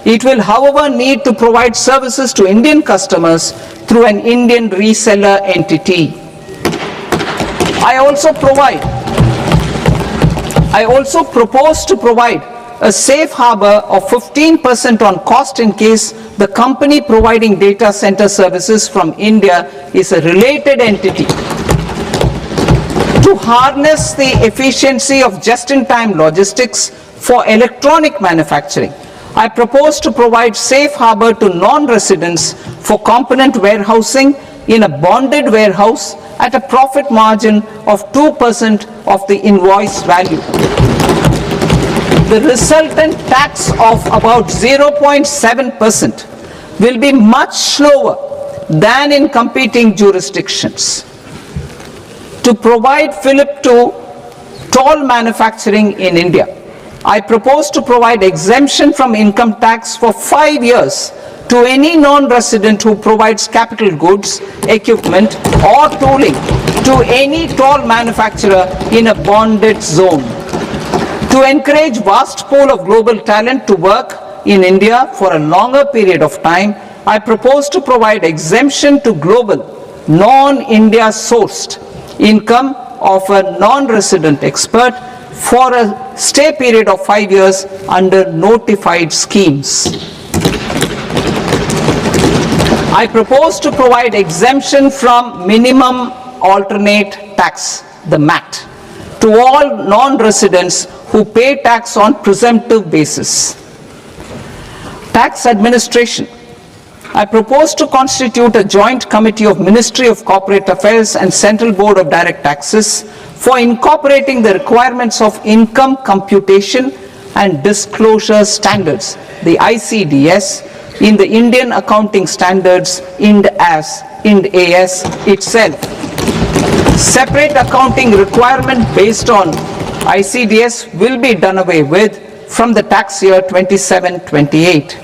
It will, however, need to provide services to Indian customers through an Indian reseller entity. I also propose to provide a safe harbor of 15% on cost in case the company providing data center services from India is a related entity. To harness the efficiency of just-in-time logistics for electronic manufacturing, I propose to provide safe harbor to non-residents for component warehousing in a bonded warehouse at a profit margin of 2% of the invoice value. The resultant tax of about 0.7% will be much lower than in competing jurisdictions. To provide fillip to toll manufacturing in India, I propose to provide exemption from income tax for 5 years to any non-resident who provides capital goods, equipment or tooling to any toll manufacturer in a bonded zone. To encourage vast pool of global talent to work in India for a longer period of time, I propose to provide exemption to global, non-India sourced income of a non-resident expert for a stay period of 5 years under notified schemes. I propose to provide exemption from minimum alternate tax, the MAT, to all non-residents who pay tax on presumptive basis. Tax administration. I propose to constitute a joint committee of Ministry of Corporate Affairs and Central Board of Direct Taxes for incorporating the requirements of income computation and disclosure standards, the ICDS, in the Indian Accounting Standards Ind AS itself. Separate accounting requirement based on ICDS will be done away with from the tax year 27-28.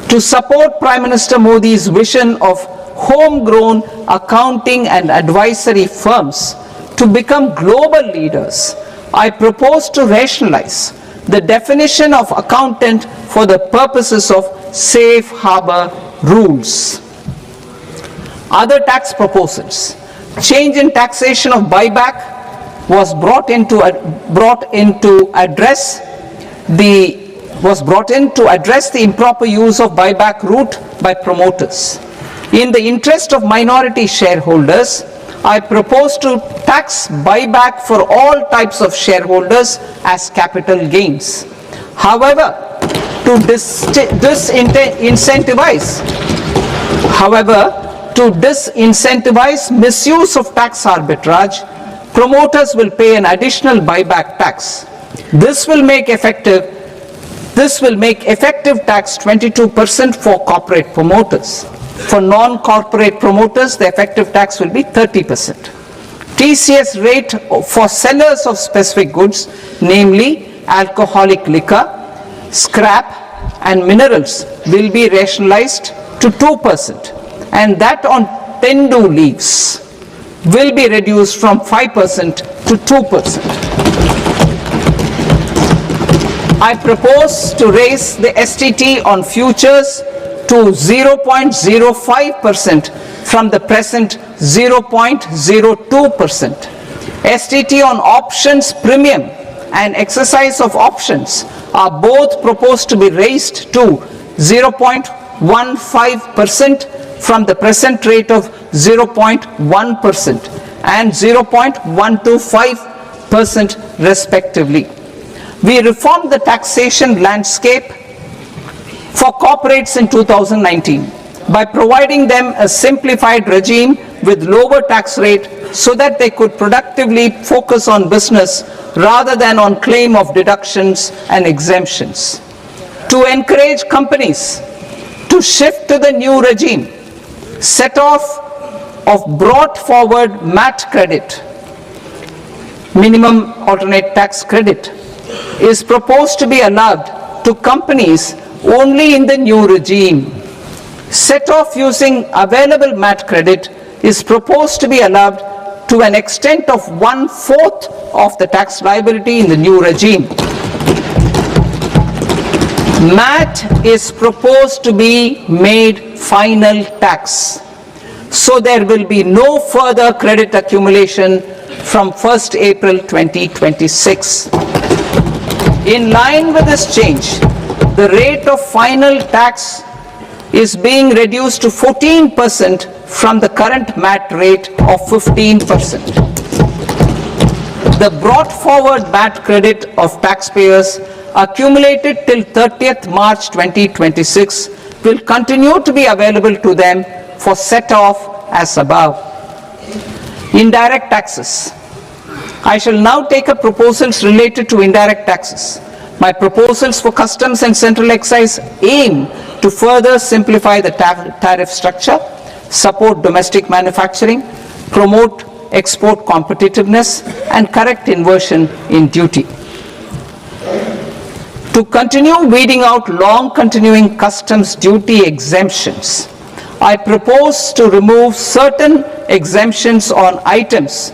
To support Prime Minister Modi's vision of homegrown accounting and advisory firms to become global leaders, I propose to rationalize the definition of accountant for the purposes of safe harbor rules. Other tax proposals. Change in taxation of buyback was brought in to address the improper use of buyback route by promoters. In the interest of minority shareholders, I propose to tax buyback for all types of shareholders as capital gains. However, to disincentivize misuse of tax arbitrage, promoters will pay an additional buyback tax. This will make effective tax 22% for corporate promoters. For non-corporate promoters, the effective tax will be 30%. TCS rate for sellers of specific goods, namely alcoholic liquor, scrap and minerals, will be rationalized to 2%, and that on tendu leaves will be reduced from 5% to 2%. I propose to raise the STT on futures to 0.05% from the present 0.02%. STT on options premium and exercise of options are both proposed to be raised to 0.15% from the present rate of 0.1% and 0.125% respectively. We reformed the taxation landscape for corporates in 2019 by providing them a simplified regime with lower tax rate so that they could productively focus on business rather than on claim of deductions and exemptions. To encourage companies to shift to the new regime, set off of brought forward MAT credit, minimum alternate tax credit, is proposed to be allowed to companies only in the new regime. Set off using available MAT credit is proposed to be allowed to an extent of 1/4 of the tax liability in the new regime. MAT is proposed to be made final tax, so there will be no further credit accumulation from 1st April 2026. In line with this change, the rate of final tax is being reduced to 14% from the current MAT rate of 15%. The brought forward MAT credit of taxpayers accumulated till 30th March 2026 will continue to be available to them for set off as above. Indirect taxes. I shall now take up proposals related to indirect taxes. My proposals for customs and central excise aim to further simplify the tariff structure, support domestic manufacturing, promote export competitiveness, and correct inversion in duty. To continue weeding out long continuing customs duty exemptions, I propose to remove certain exemptions on items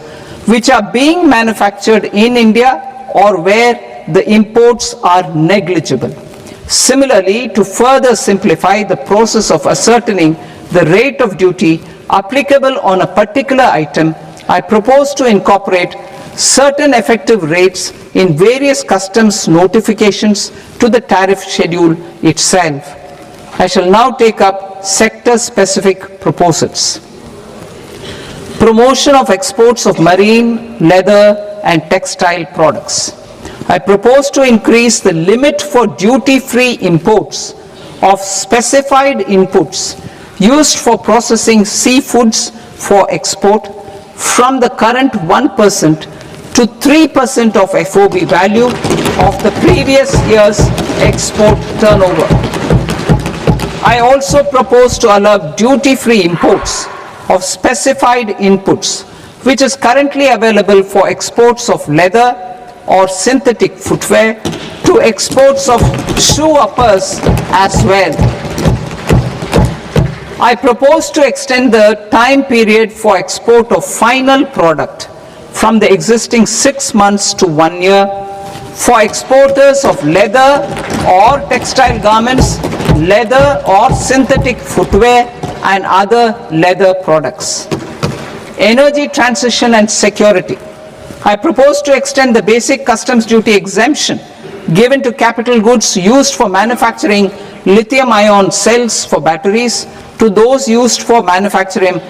which are being manufactured in India or where the imports are negligible. Similarly, to further simplify the process of ascertaining the rate of duty applicable on a particular item, I propose to incorporate certain effective rates in various customs notifications to the tariff schedule itself. I shall now take up sector-specific proposals. Promotion of exports of marine, leather, and textile products. I propose to increase the limit for duty-free imports of specified inputs used for processing seafoods for export from the current 1% to 3% of FOB value of the previous year's export turnover. I also propose to allow duty-free imports of specified inputs, which is currently available for exports of leather or synthetic footwear, to exports of shoe uppers as well. I propose to extend the time period for export of final product from the existing 6 months to 1 year for exporters of leather or textile garments, leather or synthetic footwear, and other leather products. energy transition and security. I propose to extend the basic customs duty exemption given to capital goods used for manufacturing lithium-ion cells for batteries to those used for manufacturing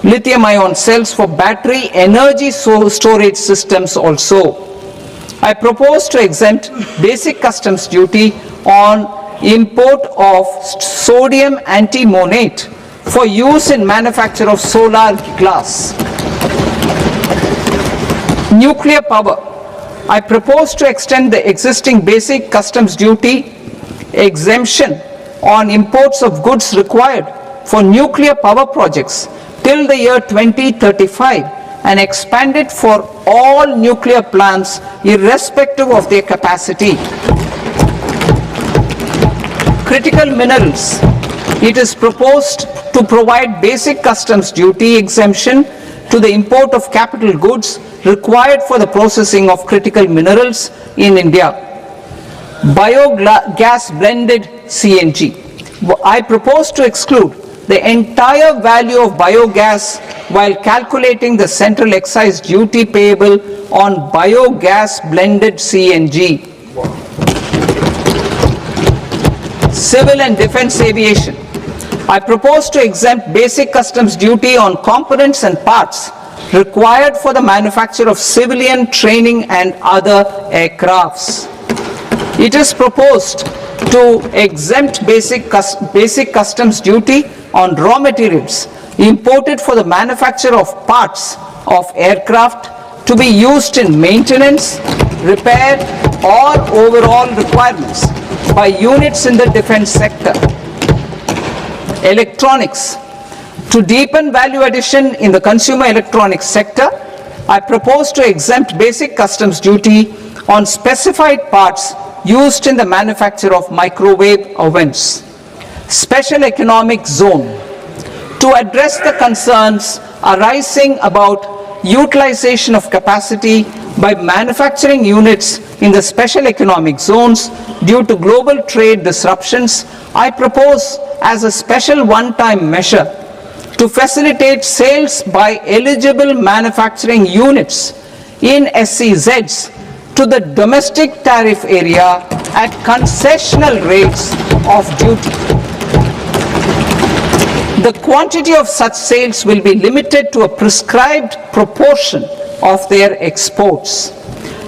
lithium-ion cells for battery energy storage systems also. I propose to exempt basic customs duty on import of sodium antimonate for use in manufacture of solar glass. Nuclear power. I propose to extend the existing basic customs duty exemption on imports of goods required for nuclear power projects till the year 2035 and expand it for all nuclear plants irrespective of their capacity. Critical minerals. It is proposed to provide basic customs duty exemption to the import of capital goods required for the processing of critical minerals in India. Biogas blended CNG. I propose to exclude the entire value of biogas while calculating the central excise duty payable on biogas blended CNG. Civil and defense aviation. I propose to exempt basic customs duty on components and parts required for the manufacture of civilian training and other aircrafts. It is proposed to exempt basic customs duty on raw materials imported for the manufacture of parts of aircraft to be used in maintenance, repair, or overall requirements by units in the defense sector. Electronics. To deepen value addition in the consumer electronics sector, I propose to exempt basic customs duty on specified parts used in the manufacture of microwave ovens. Special economic zone. To address the concerns arising about utilization of capacity by manufacturing units in the special economic zones due to global trade disruptions, I propose as a special one-time measure to facilitate sales by eligible manufacturing units in SEZs to the domestic tariff area at concessional rates of duty. The quantity of such sales will be limited to a prescribed proportion of their exports.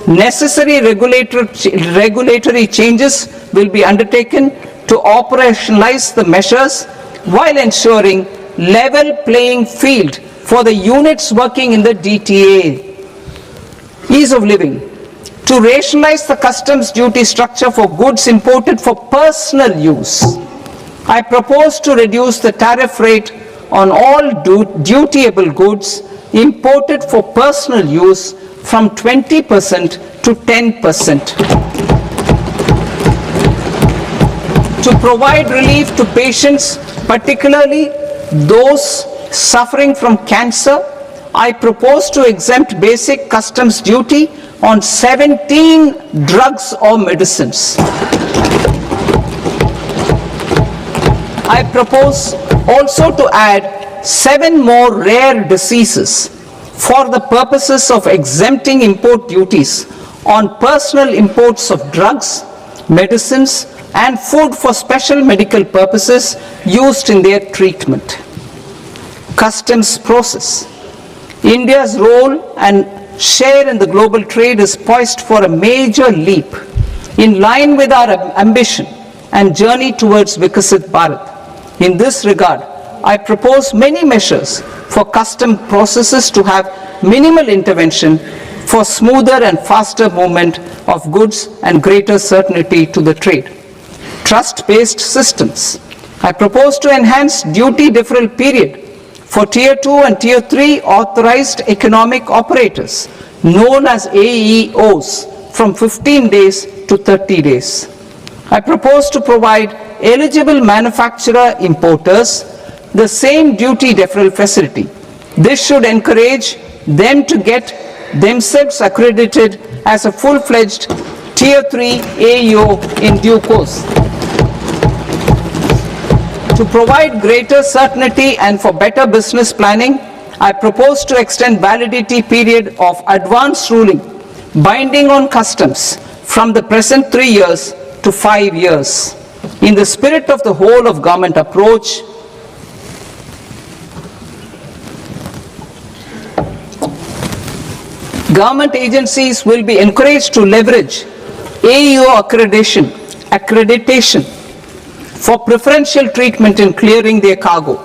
Necessary regulatory changes will be undertaken to operationalize the measures while ensuring level playing field for the units working in the DTA. Ease of living. To rationalize the customs duty structure for goods imported for personal use, I propose to reduce the tariff rate on all dutiable goods imported for personal use from 20% to 10%. To provide relief to patients, particularly those suffering from cancer, I propose to exempt basic customs duty on 17 drugs or medicines. I propose also to add 7 more rare diseases for the purposes of exempting import duties on personal imports of drugs, medicines, and food for special medical purposes used in their treatment. Customs process. India's role and share in the global trade is poised for a major leap in line with our ambition and journey towards Vikasit Bharat. In this regard, I propose many measures for custom processes to have minimal intervention for smoother and faster movement of goods and greater certainty to the trade. Trust-based systems. I propose to enhance duty deferral period for Tier 2 and Tier 3 authorized economic operators, known as AEOs, from 15 days to 30 days. I propose to provide eligible manufacturer importers the same duty deferral facility. This should encourage them to get themselves accredited as a full-fledged Tier 3 AEO in due course. To provide greater certainty and for better business planning, I propose to extend validity period of advance ruling binding on customs from the present 3 years to 5 years. In the spirit of the whole of government approach, government agencies will be encouraged to leverage AEO accreditation for preferential treatment in clearing their cargo.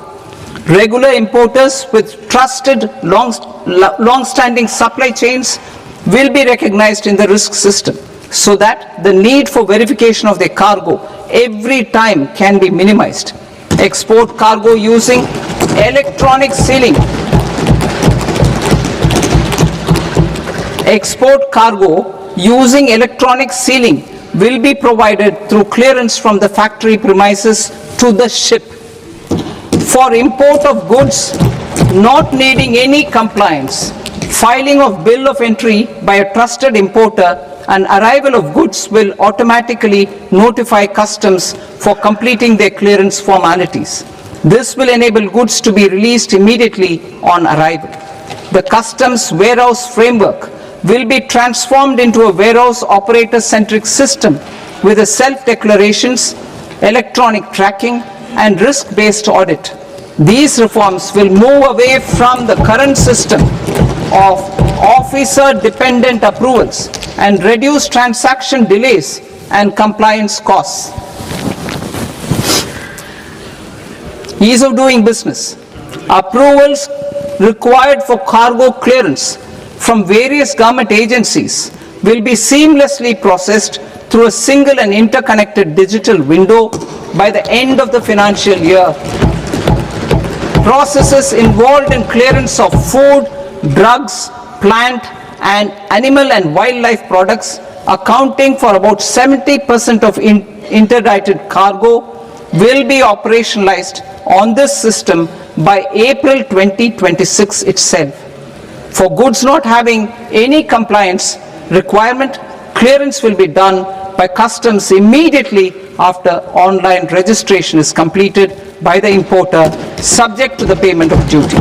Regular importers with trusted long-standing supply chains will be recognized in the risk system so that the need for verification of their cargo every time can be minimized. Export cargo using electronic sealing. Export cargo using electronic sealing will be provided through clearance from the factory premises to the ship. For import of goods not needing any compliance, filing of bill of entry by a trusted importer and arrival of goods will automatically notify customs for completing their clearance formalities. This will enable goods to be released immediately on arrival. The customs warehouse framework will be transformed into a warehouse operator-centric system with a self-declarations, electronic tracking, and risk-based audit. These reforms will move away from the current system of officer-dependent approvals and reduce transaction delays and compliance costs. Ease of doing business. Approvals required for cargo clearance from various government agencies will be seamlessly processed through a single and interconnected digital window by the end of the financial year. Processes involved in clearance of food, drugs, plant and animal and wildlife products, accounting for about 70% of interdicted cargo, will be operationalized on this system by April 2026 itself. For goods not having any compliance requirement, clearance will be done by customs immediately after online registration is completed by the importer, subject to the payment of duty.